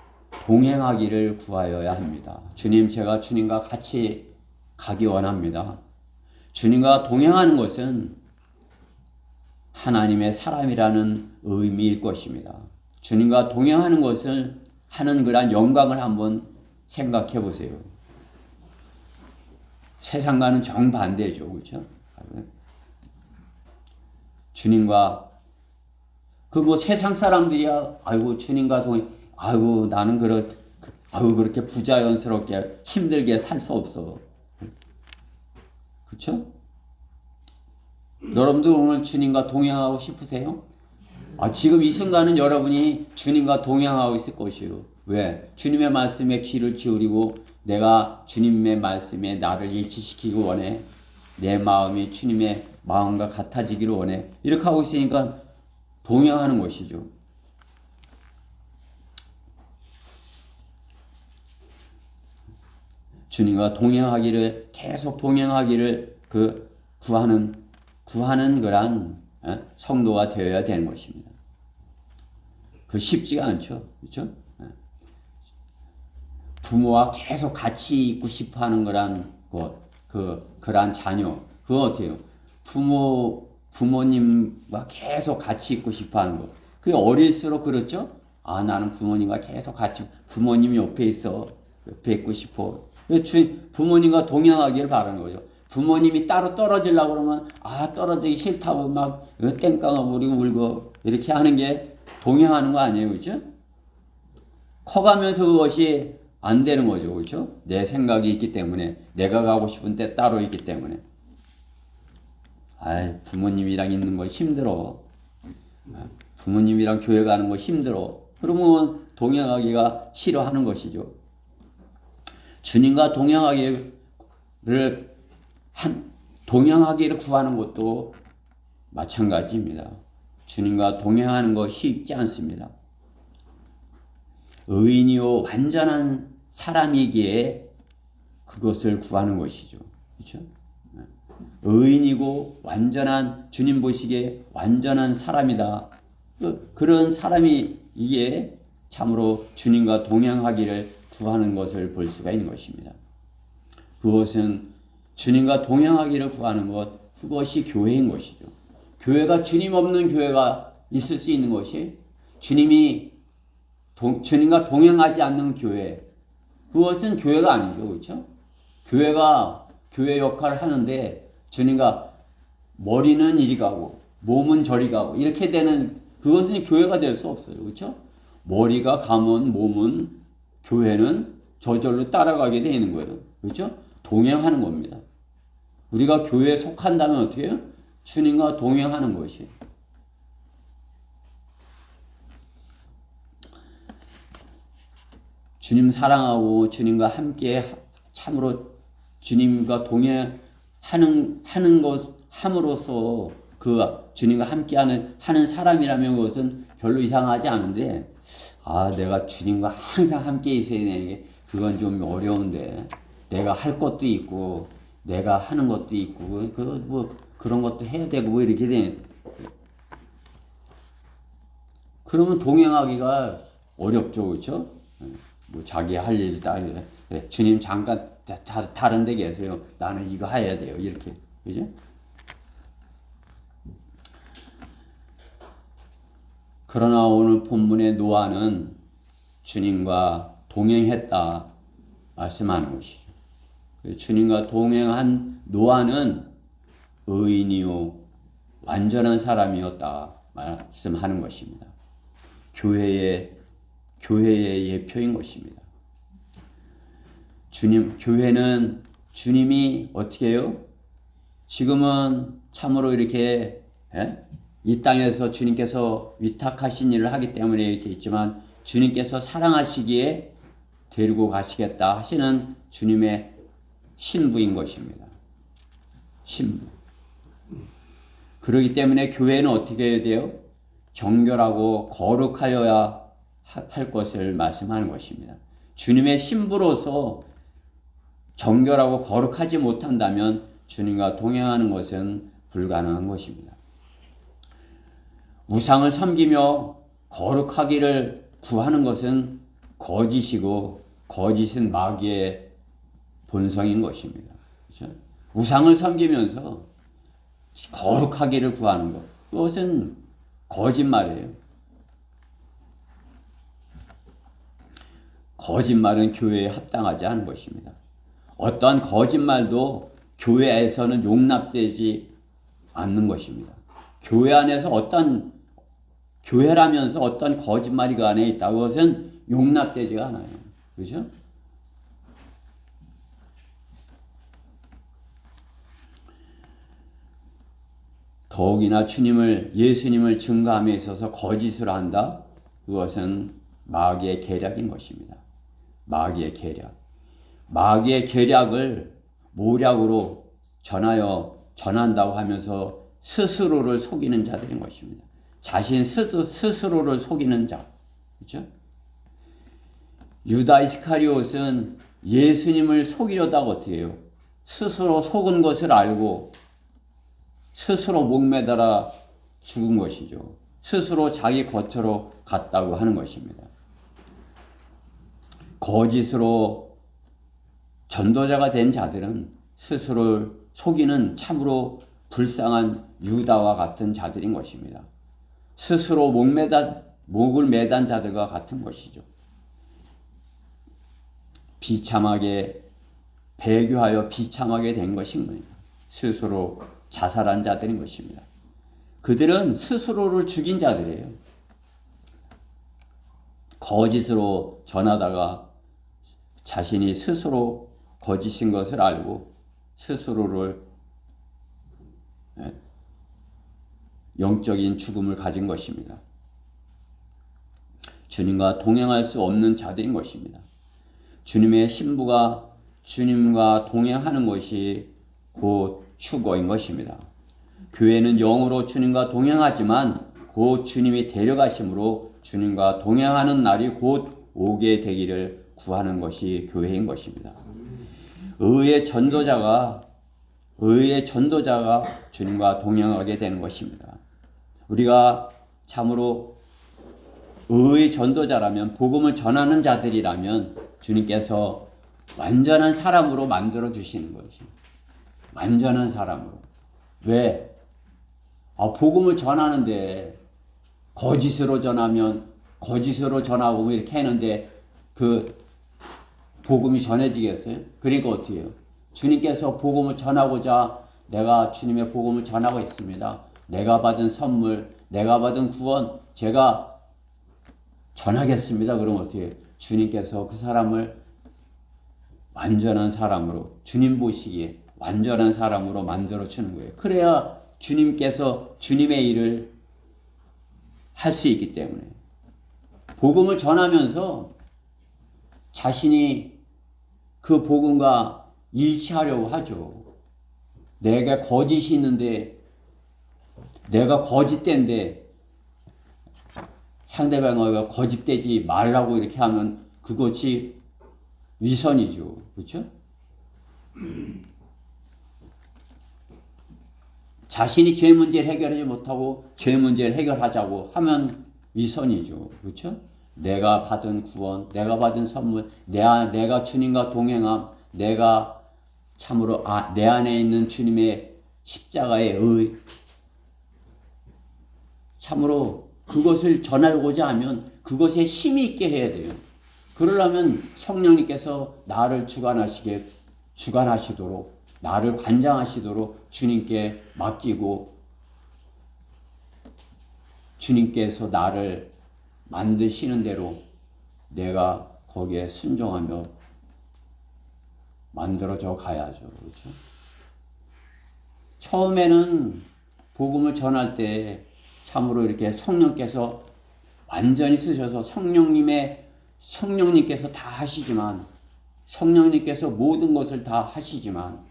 동행하기를 구하여야 합니다. 주님, 제가 주님과 같이 가기 원합니다. 주님과 동행하는 것은 하나님의 사람이라는 의미일 것입니다. 주님과 동행하는 것을 하는 그런 영광을 한번 생각해 보세요. 세상과는 정반대죠. 그렇죠? 주님과 세상 사람들이야 아이고 주님과 동행 아이고 나는 그렇게 부자연스럽게 힘들게 살 수 없어. 그렇죠? 여러분들 오늘 주님과 동행하고 싶으세요? 지금 이 순간은 여러분이 주님과 동행하고 있을 것이에요. 왜? 주님의 말씀에 귀를 기울이고 내가 주님의 말씀에 나를 일치시키기 원해. 내 마음이 주님의 마음과 같아지기를 원해. 이렇게 하고 있으니까 동행하는 것이죠. 주님과 동행하기를 계속 동행하기를 구하는 그런 성도가 되어야 되는 것입니다. 쉽지가 않죠. 그렇죠? 부모와 계속 같이 있고 싶어 하는 그런 자녀. 그거 어때요? 부모님과 계속 같이 있고 싶어 하는 거. 그게 어릴수록 그렇죠? 나는 부모님과 계속 같이, 부모님이 옆에 있어. 옆에 있고 싶어. 부모님과 동행하기를 바라는 거죠. 부모님이 따로 떨어지려고 그러면, 떨어지기 싫다고 막 땡깡어 부리고 울고, 이렇게 하는 게 동행하는 거 아니에요. 그죠? 커가면서 그것이 안 되는 거죠. 그렇죠? 내 생각이 있기 때문에, 내가 가고 싶은 데 따로 있기 때문에. 부모님이랑 있는 거 힘들어. 부모님이랑 교회 가는 거 힘들어. 그러면 동행하기가 싫어하는 것이죠. 주님과 동행하기를 구하는 것도 마찬가지입니다. 주님과 동행하는 거 쉽지 않습니다. 의인이요 완전한 사람이기에 그것을 구하는 것이죠. 그렇죠? 의인이고 완전한, 주님 보시기에 완전한 사람이다. 그런 사람이 이게 참으로 주님과 동행하기를 구하는 것을 볼 수가 있는 것입니다. 그것은 주님과 동행하기를 구하는 것, 그것이 교회인 것이죠. 교회가 주님 없는 교회가 있을 수 있는 것이 주님과 동행하지 않는 교회, 그것은 교회가 아니죠. 그렇죠? 교회가 교회 역할을 하는데 주님과 머리는 이리 가고 몸은 저리 가고 이렇게 되는, 그것은 교회가 될 수 없어요. 그렇죠? 머리가 가면 몸은, 교회는 저절로 따라가게 되는 거예요. 그렇죠? 동행하는 겁니다. 우리가 교회에 속한다면 어떻게 해요? 주님과 동행하는 것이에요. 주님 사랑하고 주님과 함께 참으로 주님과 동행하는 것 함으로써 그 주님과 함께하는 사람이라면 그것은 별로 이상하지 않은데, 내가 주님과 항상 함께 있어야 되는 게 그건 좀 어려운데, 내가 할 것도 있고 내가 하는 것도 있고 그런 것도 해야 되고 이렇게 돼. 그러면 동행하기가 어렵죠. 그렇죠? 자기 할 일 주님 잠깐 다른 데 계세요. 나는 이거 해야 돼요. 이렇게. 그죠? 그러나 오늘 본문의 노아는 주님과 동행했다 말씀하는 것이죠. 주님과 동행한 노아는 의인이요 완전한 사람이었다 말씀하는 것입니다. 교회의 예표인 것입니다. 교회는 주님이 어떻게 해요? 지금은 참으로 이렇게 이 땅에서 주님께서 위탁하신 일을 하기 때문에 이렇게 있지만, 주님께서 사랑하시기에 데리고 가시겠다 하시는 주님의 신부인 것입니다. 신부. 그렇기 때문에 교회는 어떻게 해야 돼요? 정결하고 거룩하여야 할 것을 말씀하는 것입니다. 주님의 신부로서 정결하고 거룩하지 못한다면 주님과 동행하는 것은 불가능한 것입니다. 우상을 섬기며 거룩하기를 구하는 것은 거짓이고, 거짓은 마귀의 본성인 것입니다. 그렇죠? 우상을 섬기면서 거룩하기를 구하는 것, 그것은 거짓말이에요. 거짓말은 교회에 합당하지 않은 것입니다. 어떠한 거짓말도 교회에서는 용납되지 않는 것입니다. 교회 안에서 교회라면서 어떤 거짓말이 그 안에 있다고 그것은 용납되지가 않아요. 그렇죠? 더욱이나 예수님을 증거함에 있어서 거짓을 한다? 그것은 마귀의 계략인 것입니다. 마귀의 계략. 마귀의 계략을 모략으로 전한다고 하면서 스스로를 속이는 자들인 것입니다. 자신 스스로를 속이는 자. 그렇죠? 유다 이스카리옷은 예수님을 속이려다가 어떻게 해요? 스스로 속은 것을 알고 스스로 목매달아 죽은 것이죠. 스스로 자기 거처로 갔다고 하는 것입니다. 거짓으로 전도자가 된 자들은 스스로를 속이는 참으로 불쌍한 유다와 같은 자들인 것입니다. 스스로 목을 매단 자들과 같은 것이죠. 배교하여 비참하게 된 것입니다. 스스로 자살한 자들인 것입니다. 그들은 스스로를 죽인 자들이에요. 거짓으로 전하다가 자신이 스스로 거짓인 것을 알고 스스로를 영적인 죽음을 가진 것입니다. 주님과 동행할 수 없는 자들인 것입니다. 주님의 신부가 주님과 동행하는 것이 곧 휴거인 것입니다. 교회는 영으로 주님과 동행하지만 곧 주님이 데려가심으로 주님과 동행하는 날이 곧 오게 되기를 구하는 것이 교회인 것입니다. 의의 전도자가 주님과 동행하게 되는 것입니다. 우리가 참으로 의의 전도자라면, 복음을 전하는 자들이라면 주님께서 완전한 사람으로 만들어 주시는 것이죠. 완전한 사람으로. 왜? 복음을 전하는데 거짓으로 전하면 거짓으로 전하고 이렇게 했는데 그 복음이 전해지겠어요? 그러니까 어떻게 해요? 주님께서 복음을 전하고자 내가 주님의 복음을 전하고 있습니다. 내가 받은 선물, 내가 받은 구원, 제가 전하겠습니다. 그럼 어떻게 해요? 주님께서 그 사람을 완전한 사람으로, 주님 보시기에 완전한 사람으로 만들어 주는 거예요. 그래야 주님께서 주님의 일을 할 수 있기 때문에. 복음을 전하면서 자신이 그 복음과 일치하려고 하죠. 내가 거짓이 있는데, 내가 거짓된데 상대방이 거짓되지 말라고 이렇게 하면 그것이 위선이죠. 그렇죠? 자신이 죄 문제를 해결하지 못하고 죄 문제를 해결하자고 하면 위선이죠. 그렇죠? 내가 받은 구원, 내가 받은 선물, 내가 주님과 동행함, 내가 참으로 내 안에 있는 주님의 십자가의 의, 참으로 그것을 전하고자 하면 그것에 힘이 있게 해야 돼요. 그러려면 성령님께서 나를 주관하시도록, 나를 관장하시도록 주님께 맡기고, 주님께서 나를 만드시는 대로 내가 거기에 순종하며 만들어져 가야죠. 그렇죠? 처음에는 복음을 전할 때 참으로 이렇게 성령께서 완전히 쓰셔서 성령님께서 다 하시지만, 성령님께서 모든 것을 다 하시지만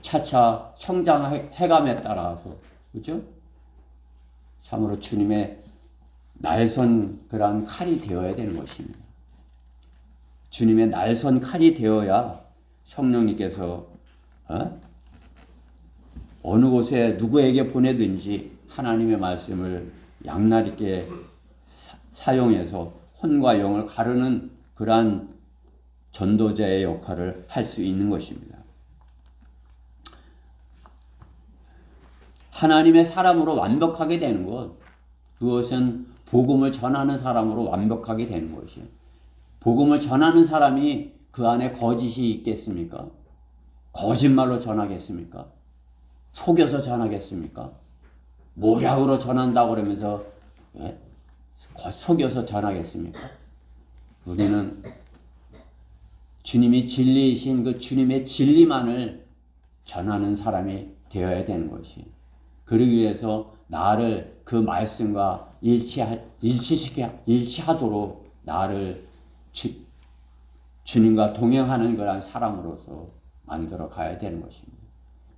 차차 성장해감에 따라서, 그렇죠? 참으로 주님의 날선 그러한 칼이 되어야 되는 것입니다. 주님의 날선 칼이 되어야 성령님께서 어느 곳에 누구에게 보내든지 하나님의 말씀을 양날 있게 사용해서 혼과 영을 가르는 그러한 전도자의 역할을 할 수 있는 것입니다. 하나님의 사람으로 완벽하게 되는 것, 그것은 복음을 전하는 사람으로 완벽하게 되는 것이에요. 복음을 전하는 사람이 그 안에 거짓이 있겠습니까? 거짓말로 전하겠습니까? 속여서 전하겠습니까? 모략으로 전한다고 그러면서 속여서 전하겠습니까? 우리는 주님이 진리이신 그 주님의 진리만을 전하는 사람이 되어야 되는 것이. 그러기 위해서 나를 그 말씀과 일치하도록 나를 주님과 동행하는 그런 사람으로서 만들어 가야 되는 것입니다.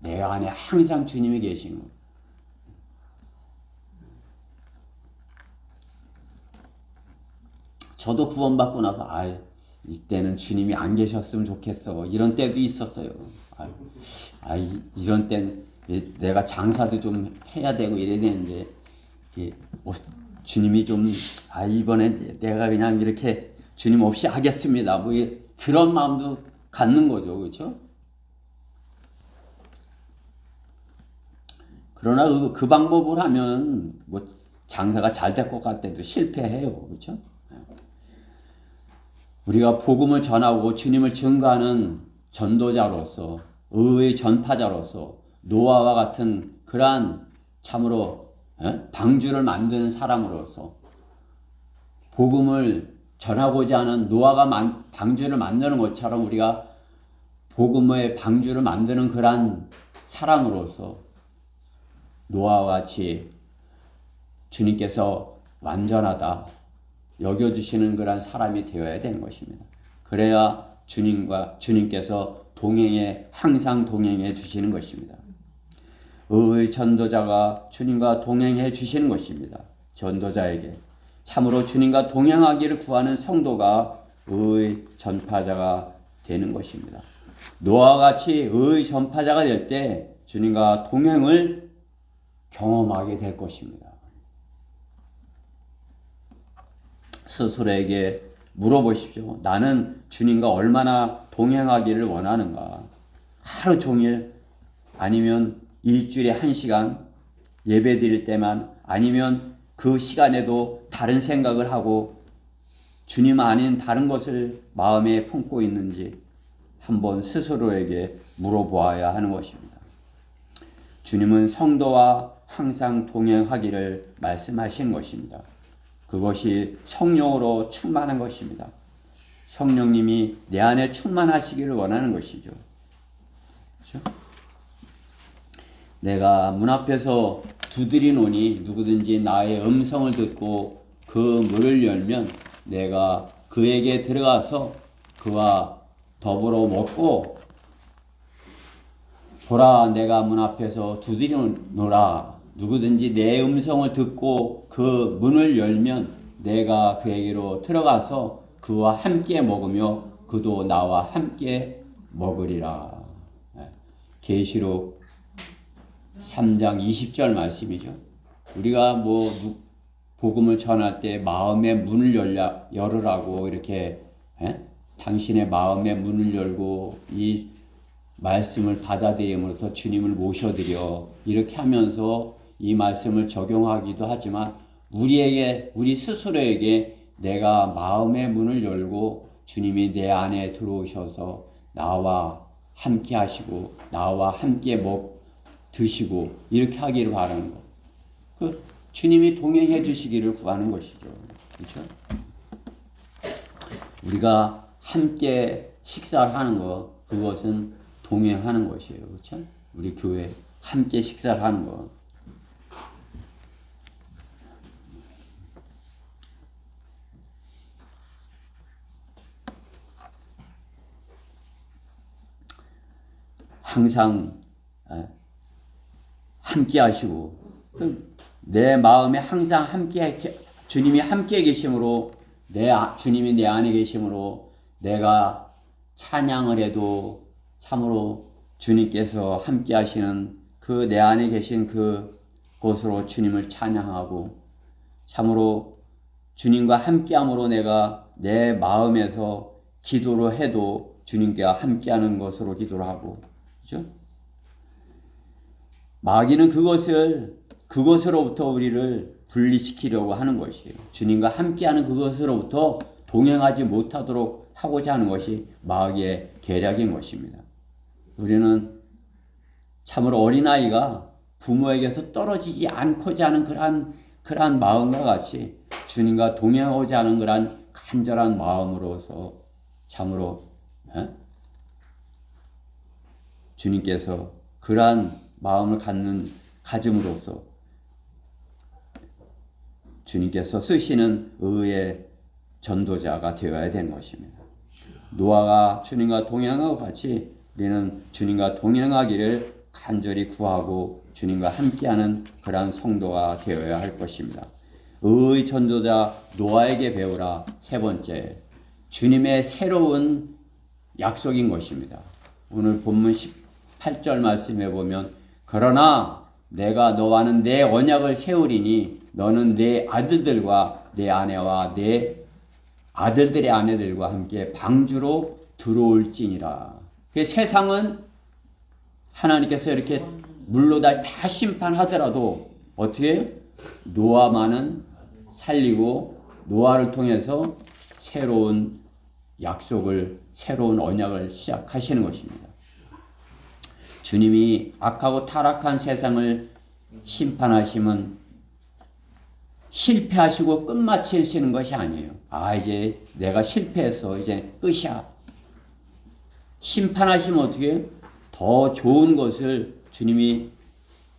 내 안에 항상 주님이 계신 것. 저도 구원받고 나서 이때는 주님이 안 계셨으면 좋겠어. 이런 때도 있었어요. 이런 땐 내가 장사도 좀 해야 되고 이래야 되는데 주님이 좀 이번엔 내가 그냥 이렇게 주님 없이 하겠습니다. 뭐 그런 마음도 갖는 거죠. 그렇죠? 그러나 그 방법을 하면 뭐 장사가 잘 될 것 같아도 실패해요. 그렇죠? 우리가 복음을 전하고 주님을 증거하는 전도자로서, 의의 전파자로서 노아와 같은 그러한 참으로 방주를 만드는 사람으로서 복음을 전하고자 하는 노아가 방주를 만드는 것처럼 우리가 복음의 방주를 만드는 그러한 사람으로서 노아와 같이 주님께서 완전하다 여겨주시는 그런 사람이 되어야 되는 것입니다. 그래야 주님께서 항상 동행해 주시는 것입니다. 의의 전도자가 주님과 동행해 주시는 것입니다. 전도자에게 참으로 주님과 동행하기를 구하는 성도가 의의 전파자가 되는 것입니다. 노아와 같이 의의 전파자가 될 때 주님과 동행을 경험하게 될 것입니다. 스스로에게 물어보십시오. 나는 주님과 얼마나 동행하기를 원하는가? 하루 종일 아니면 일주일에 1시간 예배 드릴 때만 아니면 그 시간에도 다른 생각을 하고 주님 아닌 다른 것을 마음에 품고 있는지 한번 스스로에게 물어보아야 하는 것입니다. 주님은 성도와 항상 동행하기를 말씀하신 것입니다. 그것이 성령으로 충만한 것입니다. 성령님이 내 안에 충만하시기를 원하는 것이죠. 그렇죠? 내가 문 앞에서 두드리노니 누구든지 나의 음성을 듣고 그 문을 열면 내가 그에게 들어가서 그와 더불어 먹고 보라 내가 문 앞에서 두드리노라. 누구든지 내 음성을 듣고 그 문을 열면 내가 그에게로 들어가서 그와 함께 먹으며 그도 나와 함께 먹으리라. 계시록 3장 20절 말씀이죠. 우리가 복음을 전할 때 마음의 문을 열으라고 이렇게 당신의 마음의 문을 열고 이 말씀을 받아들임으로써 주님을 모셔드려 이렇게 하면서 이 말씀을 적용하기도 하지만 우리 스스로에게 내가 마음의 문을 열고 주님이 내 안에 들어오셔서 나와 함께 하시고 나와 함께 드시고 이렇게 하기를 바라는 것. 그 주님이 동행해 주시기를 구하는 것이죠. 그렇죠? 우리가 함께 식사를 하는 것, 그것은 동행하는 것이에요. 그렇죠? 우리 교회 함께 식사를 하는 것. 항상 함께 하시고 내 마음에 항상 주님이 함께 계심으로 주님이 내 안에 계심으로 내가 찬양을 해도 참으로 주님께서 함께 하시는 그 내 안에 계신 그곳으로 주님을 찬양하고 참으로 주님과 함께함으로 내가 내 마음에서 기도를 해도 주님과 함께하는 것으로 기도를 하고 그렇죠? 마귀는 그것으로부터 우리를 분리시키려고 하는 것이에요. 주님과 함께하는 그것으로부터 동행하지 못하도록 하고자 하는 것이 마귀의 계략인 것입니다. 우리는 참으로 어린아이가 부모에게서 떨어지지 않고자 하는 그러한 마음과 같이 주님과 동행하고자 하는 그러한 간절한 마음으로서 참으로 주님께서 그러한 마음을 가짐으로써 주님께서 쓰시는 의의 전도자가 되어야 되는 것입니다. 노아가 주님과 동행하고 같이 우리는 주님과 동행하기를 간절히 구하고 주님과 함께하는 그러한 성도가 되어야 할 것입니다. 의의 전도자 노아에게 배우라. 세 번째, 주님의 새로운 약속인 것입니다. 오늘 본문 18절 말씀에 보면 그러나 내가 너와는 내 언약을 세우리니 너는 내 아들들과 내 아내와 내 아들들의 아내들과 함께 방주로 들어올지니라. 그 세상은 하나님께서 이렇게 물로 다 심판하더라도 어떻게 노아만은 살리고 노아를 통해서 새로운 약속을 새로운 언약을 시작하시는 것입니다. 주님이 악하고 타락한 세상을 심판하시면 실패하시고 끝마치시는 것이 아니에요. 이제 내가 실패해서 이제 끝이야. 심판하시면 어떻게 더 좋은 것을 주님이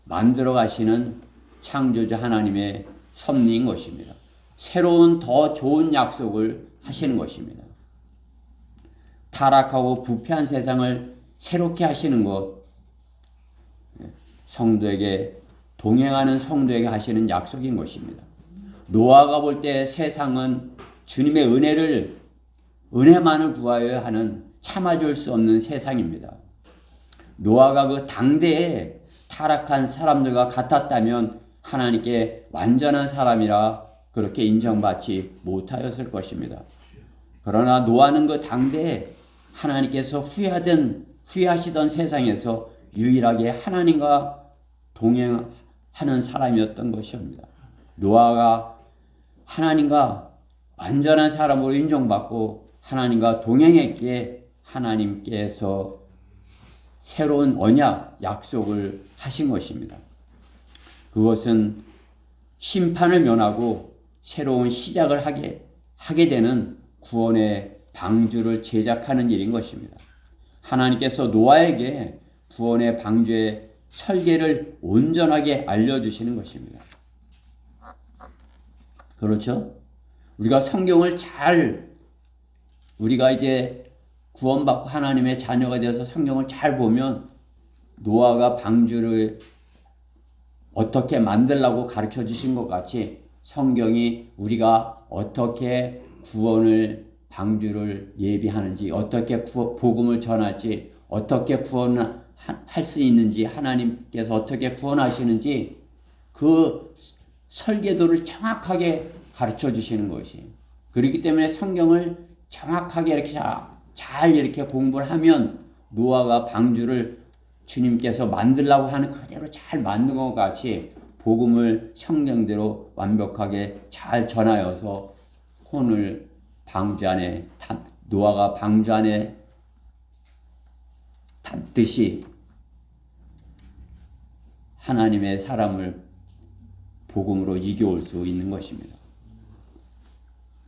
만들어 가시는 창조주 하나님의 섭리인 것입니다. 새로운 더 좋은 약속을 하시는 것입니다. 타락하고 부패한 세상을 새롭게 하시는 것, 성도에게 동행하는 성도에게 하시는 약속인 것입니다. 노아가 볼 때 세상은 주님의 은혜만을 구하여야 하는 참아줄 수 없는 세상입니다. 노아가 그 당대에 타락한 사람들과 같았다면 하나님께 완전한 사람이라 그렇게 인정받지 못하였을 것입니다. 그러나 노아는 그 당대에 하나님께서 후회하시던 세상에서 유일하게 하나님과 동행하는 사람이었던 것입니다. 노아가 하나님과 완전한 사람으로 인정받고 하나님과 동행했기에 하나님께서 새로운 언약, 약속을 하신 것입니다. 그것은 심판을 면하고 새로운 시작을 하게 되는 구원의 방주를 제작하는 일인 것입니다. 하나님께서 노아에게 구원의 방주의 설계를 온전하게 알려주시는 것입니다. 그렇죠? 우리가 이제 구원받고 하나님의 자녀가 되어서 성경을 잘 보면 노아가 방주를 어떻게 만들라고 가르쳐 주신 것 같이 성경이 우리가 어떻게 방주를 예비하는지, 어떻게 복음을 전할지, 어떻게 구원할 수 있는지, 하나님께서 어떻게 구원하시는지 그 설계도를 정확하게 가르쳐 주시는 것이. 그렇기 때문에 성경을 정확하게 이렇게 잘 이렇게 공부를 하면 노아가 방주를 주님께서 만들라고 하는 그대로 잘 만든 것 같이 복음을 성경대로 완벽하게 잘 전하여서 노아가 방주 안에 담듯이 하나님의 사람을 복음으로 이겨올 수 있는 것입니다.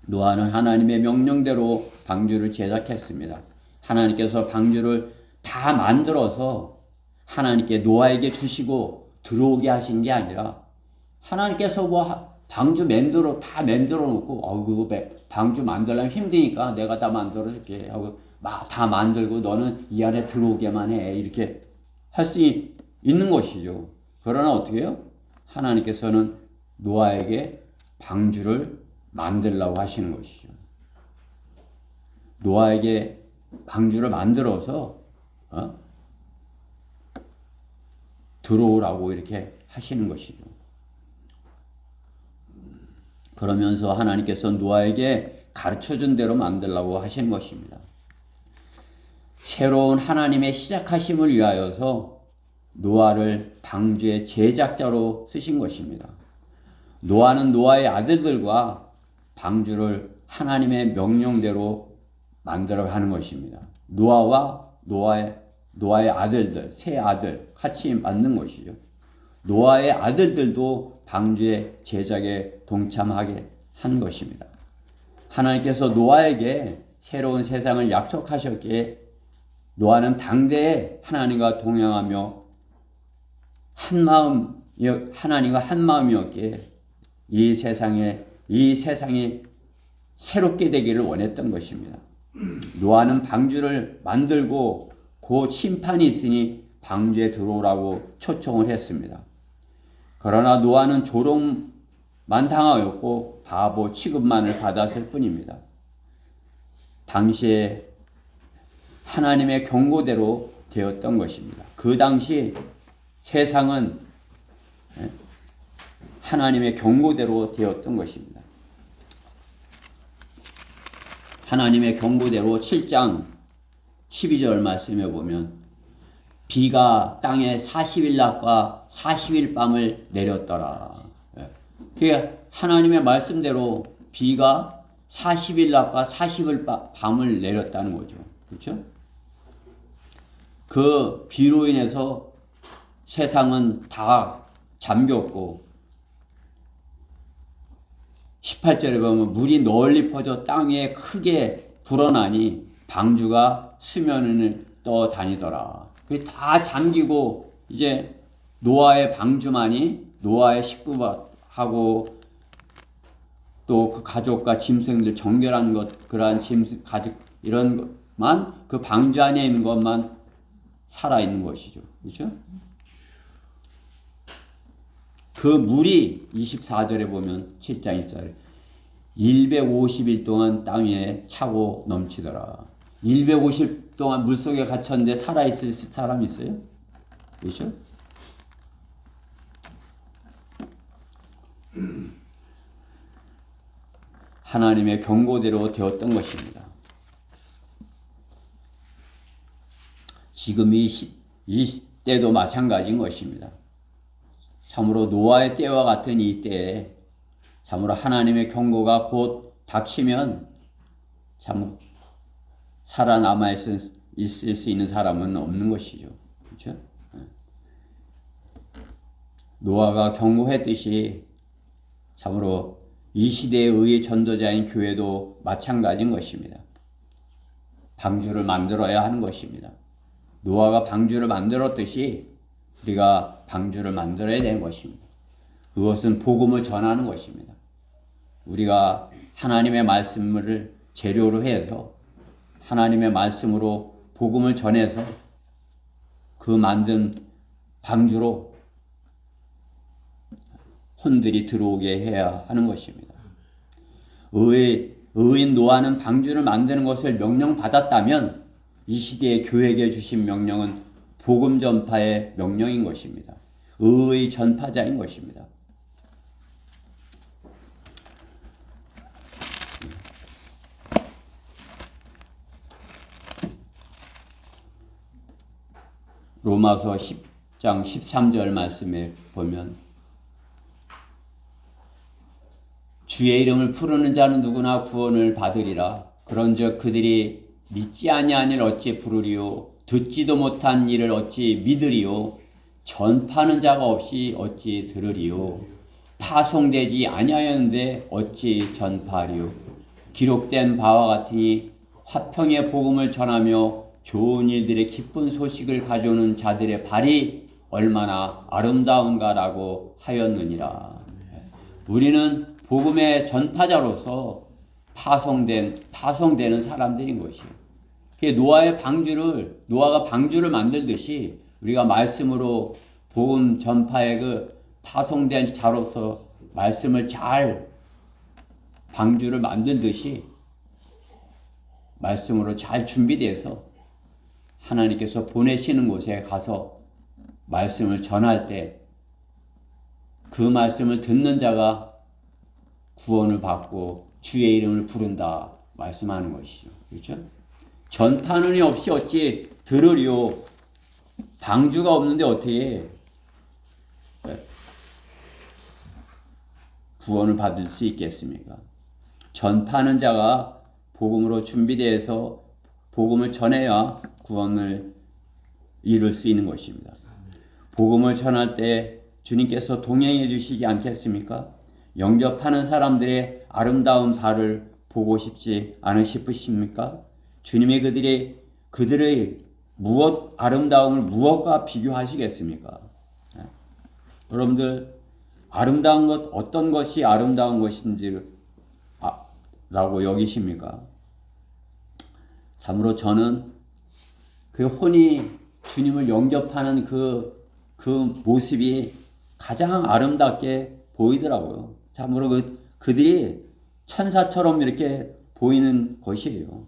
노아는 하나님의 명령대로 방주를 제작했습니다. 하나님께서 방주를 다 만들어서 하나님께 노아에게 주시고 들어오게 하신 게 아니라 하나님께서 방주 다 만들어 놓고 그거 방주 만들려면 힘드니까 내가 다 만들어 줄게 하고 다 만들고 너는 이 안에 들어오게만 해 이렇게 할 수 있는 것이죠. 그러나 어떻게 해요? 하나님께서는 노아에게 방주를 만들라고 하시는 것이죠. 노아에게 방주를 만들어서 들어오라고 이렇게 하시는 것이죠. 그러면서 하나님께서 노아에게 가르쳐준 대로 만들라고 하시는 것입니다. 새로운 하나님의 시작하심을 위하여서 노아를 방주의 제작자로 쓰신 것입니다. 노아는 노아의 아들들과 방주를 하나님의 명령대로 만들어 가는 것입니다. 노아와 노아의 아들들, 세 아들 같이 만든 것이죠. 노아의 아들들도 방주의 제작에 동참하게 한 것입니다. 하나님께서 노아에게 새로운 세상을 약속하셨기에 노아는 당대에 하나님과 동행하며 하나님과 한 마음이었기에 이 세상이 새롭게 되기를 원했던 것입니다. 노아는 방주를 만들고 곧 심판이 있으니 방주에 들어오라고 초청을 했습니다. 그러나 노아는 조롱만 당하였고 바보 취급만을 받았을 뿐입니다. 당시에 하나님의 경고대로 되었던 것입니다. 그 당시 세상은 하나님의 경고대로 되었던 것입니다. 하나님의 경고대로 7장 12절 말씀에 보면 비가 땅에 40일 낮과 40일 밤을 내렸더라. 그게 하나님의 말씀대로 비가 40일 낮과 40일 밤을 내렸다는 거죠. 그렇죠? 그 비로 인해서 세상은 다 잠겼고 18절에 보면 물이 널리 퍼져 땅 위에 크게 불어나니 방주가 수면을 떠다니더라. 그게 다 잠기고 이제 노아의 방주만이 노아의 식구하고 또 그 가족과 짐승들 정결한 것 그러한 짐승 가족 이런 것만 그 방주 안에 있는 것만 살아 있는 것이죠. 그렇죠? 그 물이 24절에 보면 7장 24절에 150일 동안 땅 위에 차고 넘치더라. 150일 동안 물속에 갇혔는데 살아있을 사람이 있어요? 그렇죠? 하나님의 경고대로 되었던 것입니다. 지금 이 때도 마찬가지인 것입니다. 참으로 노아의 때와 같은 이 때에 참으로 하나님의 경고가 곧 닥치면 참 살아남아 있을 수 있는 사람은 없는 것이죠. 그렇죠? 노아가 경고했듯이 참으로 이 시대의 의의 전도자인 교회도 마찬가지인 것입니다. 방주를 만들어야 하는 것입니다. 노아가 방주를 만들었듯이 우리가 방주를 만들어야 되는 것입니다. 그것은 복음을 전하는 것입니다. 우리가 하나님의 말씀을 재료로 해서 하나님의 말씀으로 복음을 전해서 그 만든 방주로 혼들이 들어오게 해야 하는 것입니다. 의인 노아는 방주를 만드는 것을 명령받았다면 이 시대에 교회에게 주신 명령은 복음 전파의 명령인 것입니다. 의의 전파자인 것입니다. 로마서 10장 13절 말씀에 보면 주의 이름을 부르는 자는 누구나 구원을 받으리라. 그런즉 그들이 믿지 아니한 일 어찌 부르리요 듣지도 못한 일을 어찌 믿으리요 전파하는 자가 없이 어찌 들으리요 파송되지 아니하였는데 어찌 전파하리요 기록된 바와 같으니 화평의 복음을 전하며 좋은 일들의 기쁜 소식을 가져오는 자들의 발이 얼마나 아름다운가라고 하였느니라. 우리는 복음의 전파자로서 파송되는 사람들인 것이에요. 노아가 방주를 만들듯이 우리가 말씀으로 복음 전파의 그 파송된 자로서 말씀을 잘 방주를 만들듯이 말씀으로 잘 준비돼서 하나님께서 보내시는 곳에 가서 말씀을 전할 때 그 말씀을 듣는 자가 구원을 받고 주의 이름을 부른다 말씀하는 것이죠. 그렇죠? 전파는 이 없이 어찌 들으리요. 방주가 없는데 어떻게 구원을 받을 수 있겠습니까? 전파하는 자가 복음으로 준비되어서 복음을 전해야 구원을 이룰 수 있는 것입니다. 복음을 전할 때 주님께서 동행해 주시지 않겠습니까? 영접하는 사람들의 아름다운 발을 보고 싶지 않으십니까? 주님이 그들의 아름다움을 무엇과 비교하시겠습니까? 여러분들 아름다운 것 어떤 것이 아름다운 것인지 라고 여기십니까? 참으로 저는 그 혼이 주님을 영접하는 그 모습이 가장 아름답게 보이더라고요. 참으로 그들이 천사처럼 이렇게 보이는 것이에요.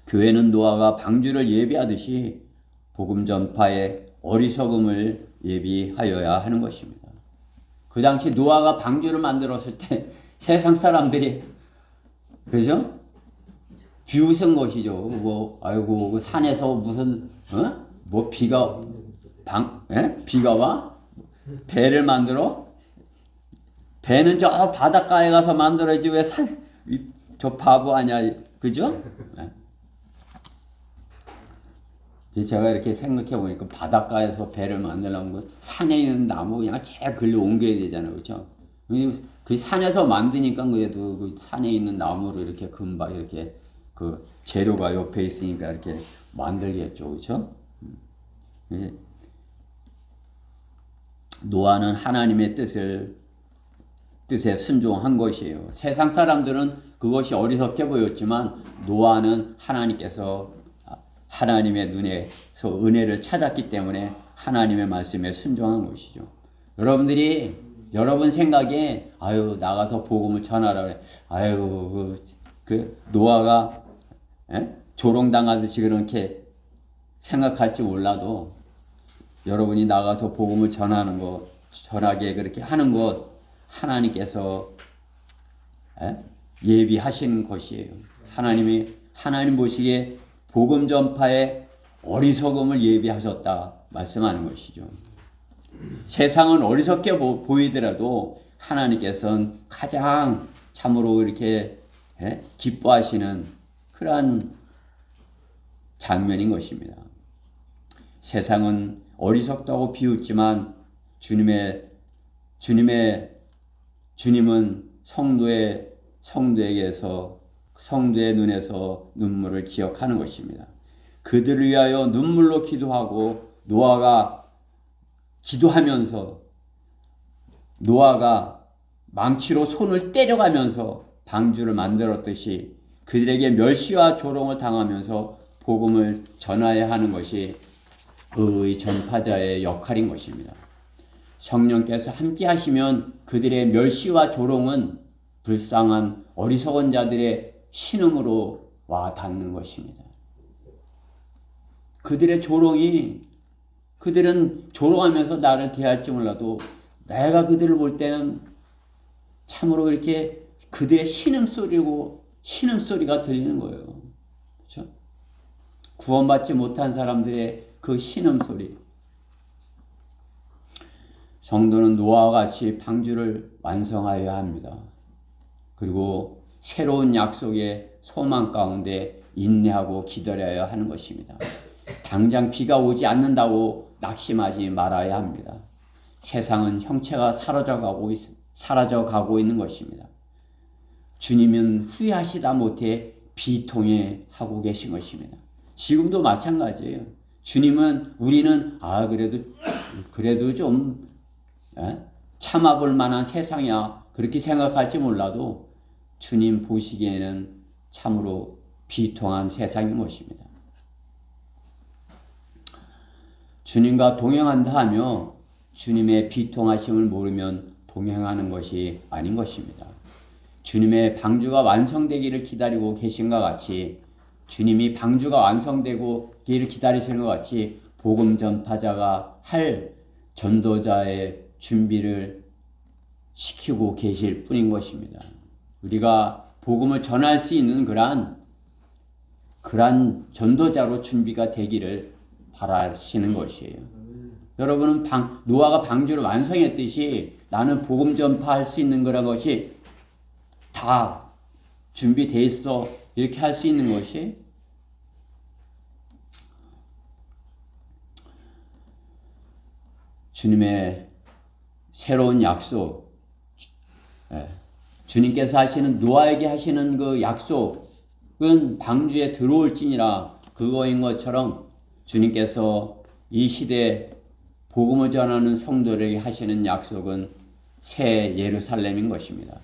교회는 노아가 방주를 예비하듯이 복음 전파의 어리석음을 예비하여야 하는 것입니다. 그 당시 노아가 방주를 만들었을 때 세상 사람들이 그죠? 비웃은 것이죠. 아이고 그 산에서 무슨 비가 와? 배를 만들어? 배는 저 바닷가에 가서 만들어야지 왜 저 바보 아니야, 그죠? 제가 이렇게 생각해 보니까 바닷가에서 배를 만들려면 산에 있는 나무 그냥 제일 글로 옮겨야 되잖아요, 그렇죠? 그 산에서 만드니까 그래도 그 산에 있는 나무로 이렇게 금방 이렇게 그 재료가 옆에 있으니까 이렇게 만들겠죠, 그렇죠? 노아는 하나님의 뜻에 순종한 것이에요. 세상 사람들은 그것이 어리석게 보였지만 노아는 하나님의 눈에서 은혜를 찾았기 때문에 하나님의 말씀에 순종한 것이죠. 여러분 생각에 나가서 복음을 전하라 그래. 그 노아가 조롱당하듯이 그렇게 생각할지 몰라도 여러분이 나가서 복음을 전하게 그렇게 하는 것 하나님께서 예비하신 것이에요. 하나님 보시기에 복음 전파에 어리석음을 예비하셨다 말씀하는 것이죠. 세상은 어리석게 보이더라도 하나님께서는 가장 참으로 이렇게 기뻐하시는 그러한 장면인 것입니다. 세상은 어리석다고 비웃지만 주님은 성도에게서 성도의 눈에서 눈물을 기억하는 것입니다. 그들을 위하여 눈물로 기도하고 노아가 망치로 손을 때려가면서 방주를 만들었듯이 그들에게 멸시와 조롱을 당하면서 복음을 전하여야 하는 것이 의 전파자의 역할인 것입니다. 성령께서 함께 하시면 그들의 멸시와 조롱은 불쌍한 어리석은 자들의 신음으로 와 닿는 것입니다. 그들은 조롱하면서 나를 대할지 몰라도 내가 그들을 볼 때는 참으로 이렇게 그들의 신음소리가 들리는 거예요. 그렇죠? 구원받지 못한 사람들의 그 신음소리. 성도는 노아와 같이 방주를 완성하여야 합니다. 그리고 새로운 약속의 소망 가운데 인내하고 기다려야 하는 것입니다. 당장 비가 오지 않는다고 낙심하지 말아야 합니다. 세상은 형체가 사라져가고 있는 것입니다. 주님은 후회하시다 못해 비통해하고 계신 것입니다. 지금도 마찬가지예요. 우리는 그래도 좀 참아볼 만한 세상이야 그렇게 생각할지 몰라도 주님 보시기에는 참으로 비통한 세상인 것입니다. 주님과 동행한다 하며 주님의 비통하심을 모르면 동행하는 것이 아닌 것입니다. 주님의 방주가 완성되기를 기다리고 계신가 같이 주님이 방주가 완성되기를 기다리시는 것 같이 복음 전파자가 할 전도자의 준비를 시키고 계실 뿐인 것입니다. 우리가 복음을 전할 수 있는 그러한 전도자로 준비가 되기를 바라시는 것이에요. 여러분은 노아가 방주를 완성했듯이 나는 복음 전파할 수 있는 그런 것이 다 준비되어 있어 이렇게 할 수 있는 것이 주님의 새로운 약속, 주님께서 하시는 노아에게 하시는 그 약속은 방주에 들어올지니라 그거인 것처럼 주님께서 이 시대에 복음을 전하는 성도들에게 하시는 약속은 새 예루살렘인 것입니다.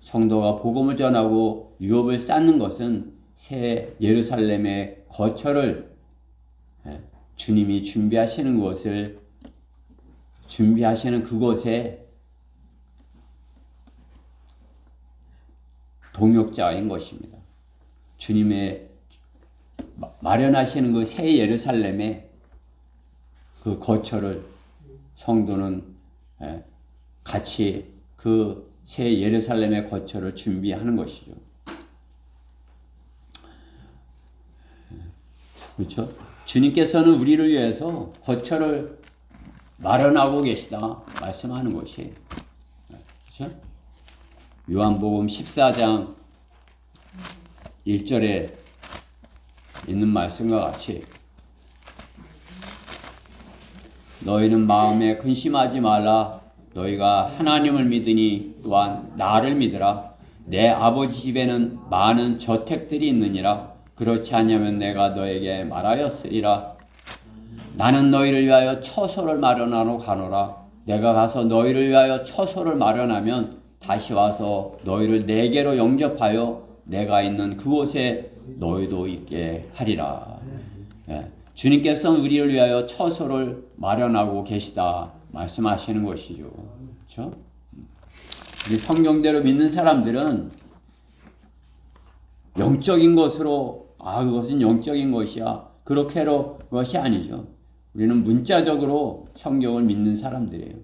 성도가 복음을 전하고 유업을 쌓는 것은 새 예루살렘의 거처를 주님이 준비하시는 그곳에 동역자인 것입니다. 주님의 마련하시는 그 새 예루살렘의 그 거처를 성도는 같이 그 새 예루살렘의 거처를 준비하는 것이죠. 그렇죠? 주님께서는 우리를 위해서 거처를 마련하고 계시다 말씀하는 것이에요. 그렇죠? 요한복음 14장 1절에 있는 말씀과 같이 너희는 마음에 근심하지 말라. 너희가 하나님을 믿으니 또한 나를 믿으라. 내 아버지 집에는 많은 저택들이 있느니라. 그렇지 않으면 내가 너에게 말하였으리라. 나는 너희를 위하여 처소를 마련하러 가노라. 내가 가서 너희를 위하여 처소를 마련하면 다시 와서 너희를 내게로 영접하여 내가 있는 그곳에 너희도 있게 하리라. 주님께서는 우리를 위하여 처소를 마련하고 계시다 말씀하시는 것이죠. 그렇죠? 우리 성경대로 믿는 사람들은 영적인 것으로 그것은 영적인 것이야 그렇게로 것이 아니죠. 우리는 문자적으로 성경을 믿는 사람들이에요.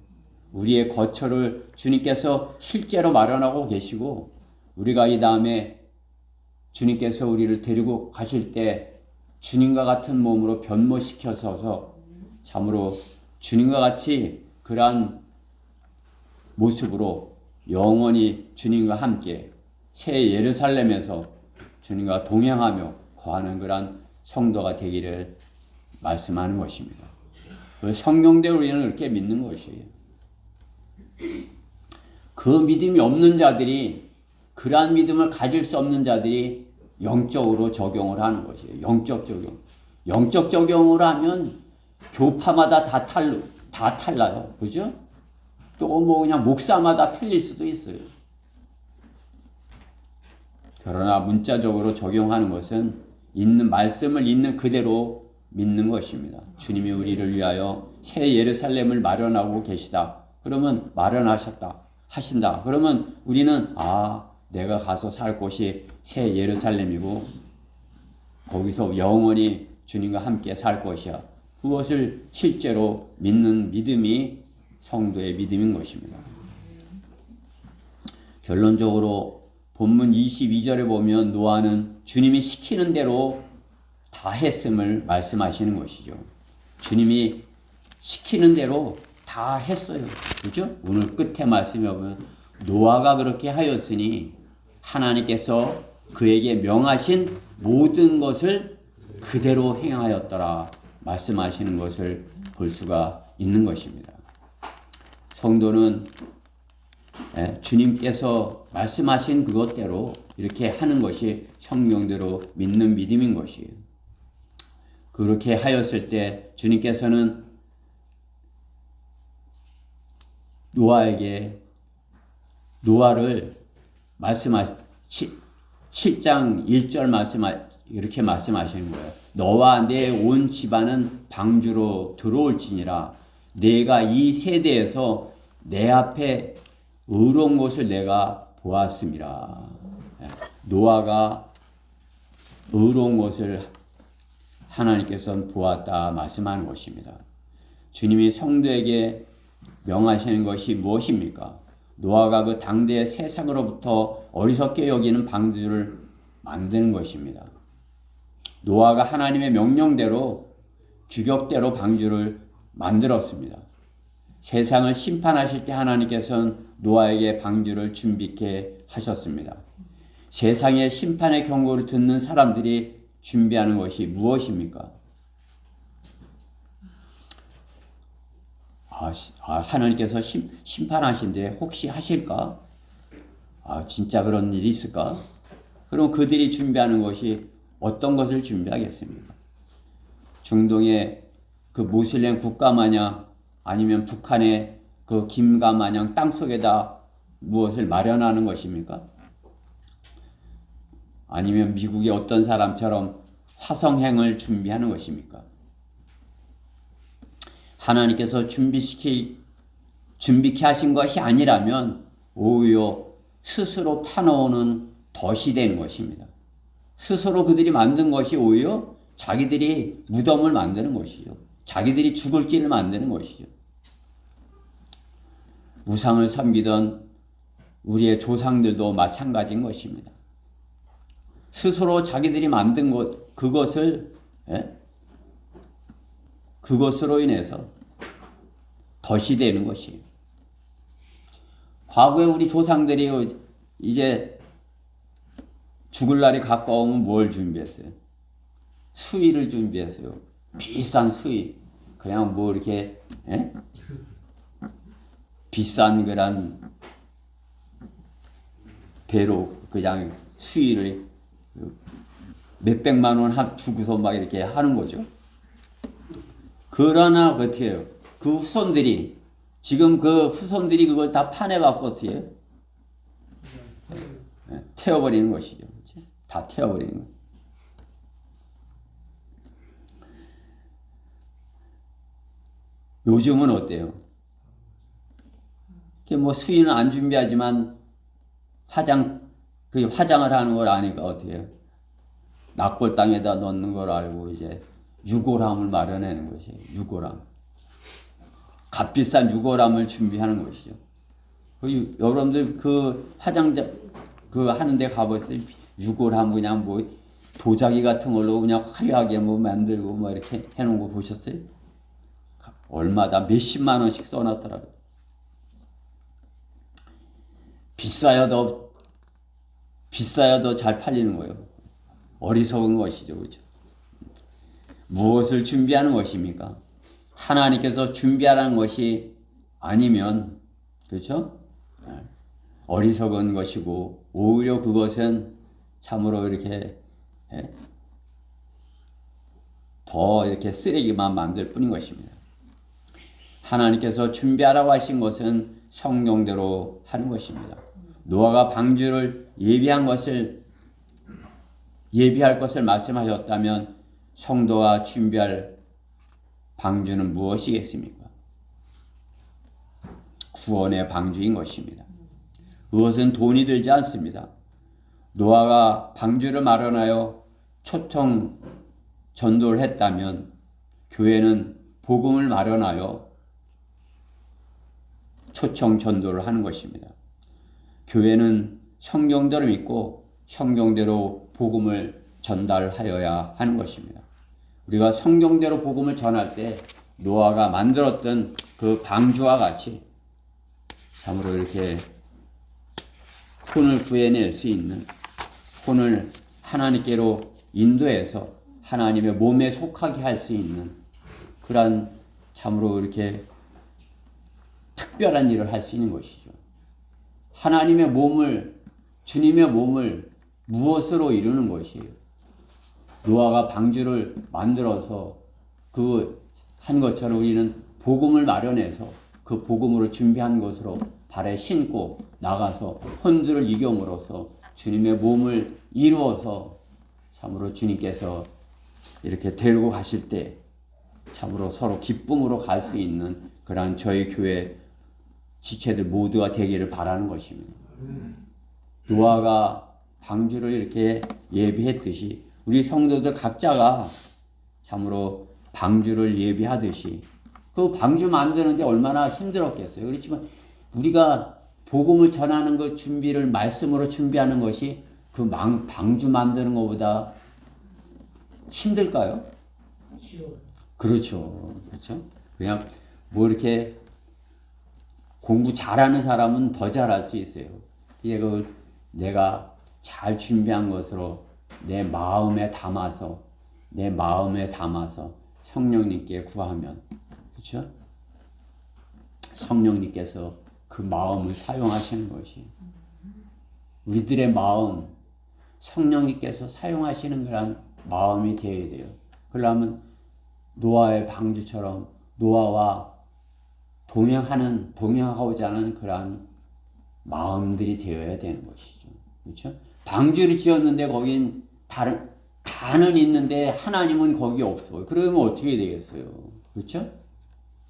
우리의 거처를 주님께서 실제로 마련하고 계시고 우리가 이 다음에 주님께서 우리를 데리고 가실 때 주님과 같은 몸으로 변모시켜서 참으로 주님과 같이 그러한 모습으로 영원히 주님과 함께 새 예루살렘에서 주님과 동행하며 거하는 그러한 성도가 되기를 말씀하는 것입니다. 성령대로 우리는 그렇게 믿는 것이에요. 그 믿음이 없는 자들이, 그러한 믿음을 가질 수 없는 자들이 영적으로 적용을 하는 것이에요. 영적 적용. 영적 적용을 하면 교파마다 다 달라요. 그죠? 또 뭐 그냥 목사마다 틀릴 수도 있어요. 그러나 문자적으로 적용하는 것은 있는 말씀을 있는 그대로 믿는 것입니다. 주님이 우리를 위하여 새 예루살렘을 마련하고 계시다. 그러면 하신다. 그러면 우리는 내가 가서 살 곳이 새 예루살렘이고 거기서 영원히 주님과 함께 살 것이야. 그것을 실제로 믿는 믿음이 성도의 믿음인 것입니다. 결론적으로 본문 22절에 보면 노아는 주님이 시키는 대로 다 했음을 말씀하시는 것이죠. 주님이 시키는 대로 다 했어요. 그죠? 오늘 끝에 말씀에 보면 노아가 그렇게 하였으니 하나님께서 그에게 명하신 모든 것을 그대로 행하였더라 말씀하시는 것을 볼 수가 있는 것입니다. 성도는 주님께서 말씀하신 그것대로 이렇게 하는 것이 성령대로 믿는 믿음인 것이에요. 그렇게 하였을 때 주님께서는 노아를 7장 1절 이렇게 말씀하시는 거예요. 너와 내 온 집안은 방주로 들어올지니라. 내가 이 세대에서 내 앞에 의로운 것을 내가 보았음이라. 노아가 의로운 것을 하나님께서는 보았다 말씀하는 것입니다. 주님이 성도에게 명하시는 것이 무엇입니까? 노아가 그 당대의 세상으로부터 어리석게 여기는 방주를 만드는 것입니다. 노아가 하나님의 명령대로 규격대로 방주를 만들었습니다. 세상을 심판하실 때 하나님께서는 노아에게 방주를 준비케 하셨습니다. 세상의 심판의 경고를 듣는 사람들이 준비하는 것이 무엇입니까? 하나님께서 심판하신데 혹시 하실까? 진짜 그런 일이 있을까? 그럼 그들이 준비하는 것이 어떤 것을 준비하겠습니까? 중동의 그 모슬렘 국가 마냥 아니면 북한의 그 김가 마냥 땅속에다 무엇을 마련하는 것입니까? 아니면 미국의 어떤 사람처럼 화성행을 준비하는 것입니까? 하나님께서 준비케 하신 것이 아니라면 오히려 스스로 파놓는 덫이 되는 것입니다. 스스로 그들이 만든 것이 오히려 자기들이 무덤을 만드는 것이죠. 자기들이 죽을 길을 만드는 것이죠. 우상을 섬기던 우리의 조상들도 마찬가지인 것입니다. 스스로 자기들이 만든 그것으로 인해서 덫이 되는 것이에요. 과거에 우리 조상들이 이제 죽을 날이 가까우면 뭘 준비했어요? 수의를 준비했어요. 비싼 수의. 그냥 뭐 이렇게 비싼 그런 배로 그냥 수의를 몇백만 원 주고서 막 이렇게 하는 거죠. 그러나 어떻게 해요? 그 후손들이 지금 그 후손들이 그걸 다 파내갖고 어떻게 해요? 태워버리는 것이죠. 그렇죠? 다 태워버리는 거. 요즘은 어때요? 뭐 수의는 안 준비하지만 화장을 하는 걸 아니까 어떻게 해요? 납골 땅에다 넣는 걸 알고 이제 유골함을 마련하는 것이에요. 유골함. 값비싼 유골함을 준비하는 것이죠. 여러분들 그 그 하는데 가봤어요. 유골하면 그냥 뭐 도자기 같은 걸로 그냥 화려하게 뭐 만들고 뭐 이렇게 해놓은 거 보셨어요? 얼마다 몇십만 원씩 써놨더라고요. 비싸야 더 잘 팔리는 거예요. 어리석은 것이죠. 그렇죠? 무엇을 준비하는 것입니까? 하나님께서 준비하라는 것이 아니면, 그렇죠? 어리석은 것이고, 오히려 그것은 참으로 이렇게 더 이렇게 쓰레기만 만들 뿐인 것입니다. 하나님께서 준비하라고 하신 것은 성경대로 하는 것입니다. 노아가 방주를 예비할 것을 말씀하셨다면 성도가 준비할 방주는 무엇이겠습니까? 구원의 방주인 것입니다. 그것은 돈이 들지 않습니다. 노아가 방주를 마련하여 초청 전도를 했다면 교회는 복음을 마련하여 초청 전도를 하는 것입니다. 교회는 성경대로 믿고 성경대로 복음을 전달하여야 하는 것입니다. 우리가 성경대로 복음을 전할 때 노아가 만들었던 그 방주와 같이 참으로 이렇게 혼을 구해낼 수 있는, 혼을 하나님께로 인도해서 하나님의 몸에 속하게 할 수 있는 그러한 참으로 이렇게 특별한 일을 할 수 있는 것이죠. 하나님의 몸을, 주님의 몸을 무엇으로 이루는 것이에요? 노아가 방주를 만들어서 그 한 것처럼 우리는 복음을 마련해서 그 복음으로 준비한 것으로 발에 신고 나가서 혼들을 이겨물어서 주님의 몸을 이루어서 참으로 주님께서 이렇게 데리고 가실 때 참으로 서로 기쁨으로 갈 수 있는 그러한 저희 교회 지체들 모두가 되기를 바라는 것입니다. 노아가 방주를 이렇게 예비했듯이 우리 성도들 각자가 참으로 방주를 예비하듯이 그 방주 만드는데 얼마나 힘들었겠어요. 그렇지만 우리가 복음을 전하는 것 준비를 말씀으로 준비하는 것이 그 방주 만드는 것보다 힘들까요? 그렇죠. 그렇죠. 그냥 뭐 이렇게 공부 잘하는 사람은 더 잘할 수 있어요. 이게 그 내가 잘 준비한 것으로 내 마음에 담아서 성령님께 구하면, 그렇죠? 성령님께서 그 마음을 사용하시는 것이 우리들의 마음, 성령님께서 사용하시는 그런 마음이 되어야 돼요. 그러려면 노아의 방주처럼 노아와 동행하고자 하는 그러한 마음들이 되어야 되는 것이죠. 그렇죠? 방주를 지었는데 거긴 다는 있는데 하나님은 거기 없어. 그러면 어떻게 되겠어요? 그렇죠?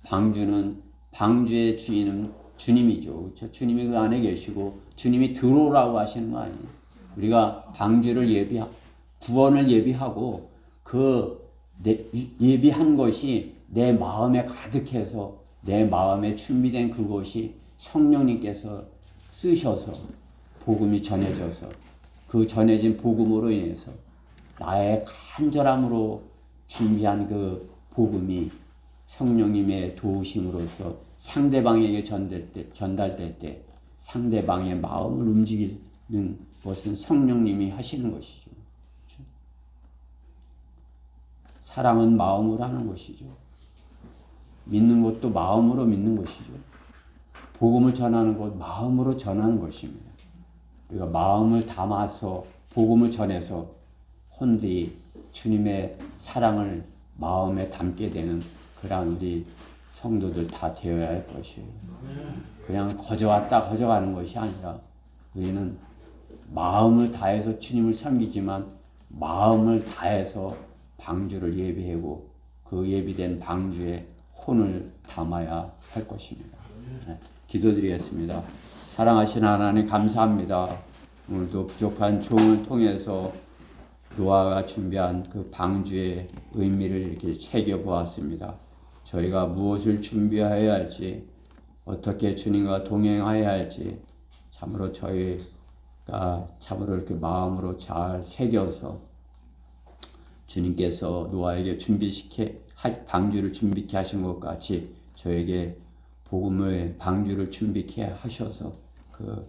방주의 주인은 주님이죠. 그렇죠? 주님이 그 안에 계시고 주님이 들어오라고 하시는 거 아니에요? 우리가 방주를 구원을 예비하고 예비한 것이 내 마음에 가득해서 내 마음에 준비된 그것이 성령님께서 쓰셔서 복음이 전해져서 그 전해진 복음으로 인해서 나의 간절함으로 준비한 그 복음이 성령님의 도우심으로써 상대방에게 전달될 때 상대방의 마음을 움직이는 것은 성령님이 하시는 것이죠. 그렇죠? 사랑은 마음으로 하는 것이죠. 믿는 것도 마음으로 믿는 것이죠. 복음을 전하는 것 마음으로 전하는 것입니다. 우리가 마음을 담아서 복음을 전해서 혼들이 주님의 사랑을 마음에 담게 되는 그러한 우리 성도들 다 되어야 할 것이에요. 그냥 거저왔다 거저가는 것이 아니라 우리는 마음을 다해서 주님을 섬기지만 마음을 다해서 방주를 예비하고 그 예비된 방주에 혼을 담아야 할 것입니다. 네, 기도드리겠습니다. 사랑하신 하나님 감사합니다. 오늘도 부족한 종을 통해서 노아가 준비한 그 방주의 의미를 이렇게 새겨보았습니다. 저희가 무엇을 준비해야 할지, 어떻게 주님과 동행해야 할지 참으로 저희가 참으로 이렇게 마음으로 잘 새겨서 주님께서 노아에게 방주를 준비케 하신 것 같이 저에게 복음의 방주를 준비케 하셔서 그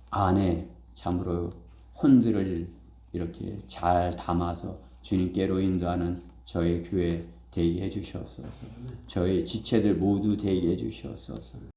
안에 참으로 혼들을 이렇게 잘 담아서 주님께로 인도하는 저의 교회 되게 해주셨소서. 저의 지체들 모두 되게 해주셨소서.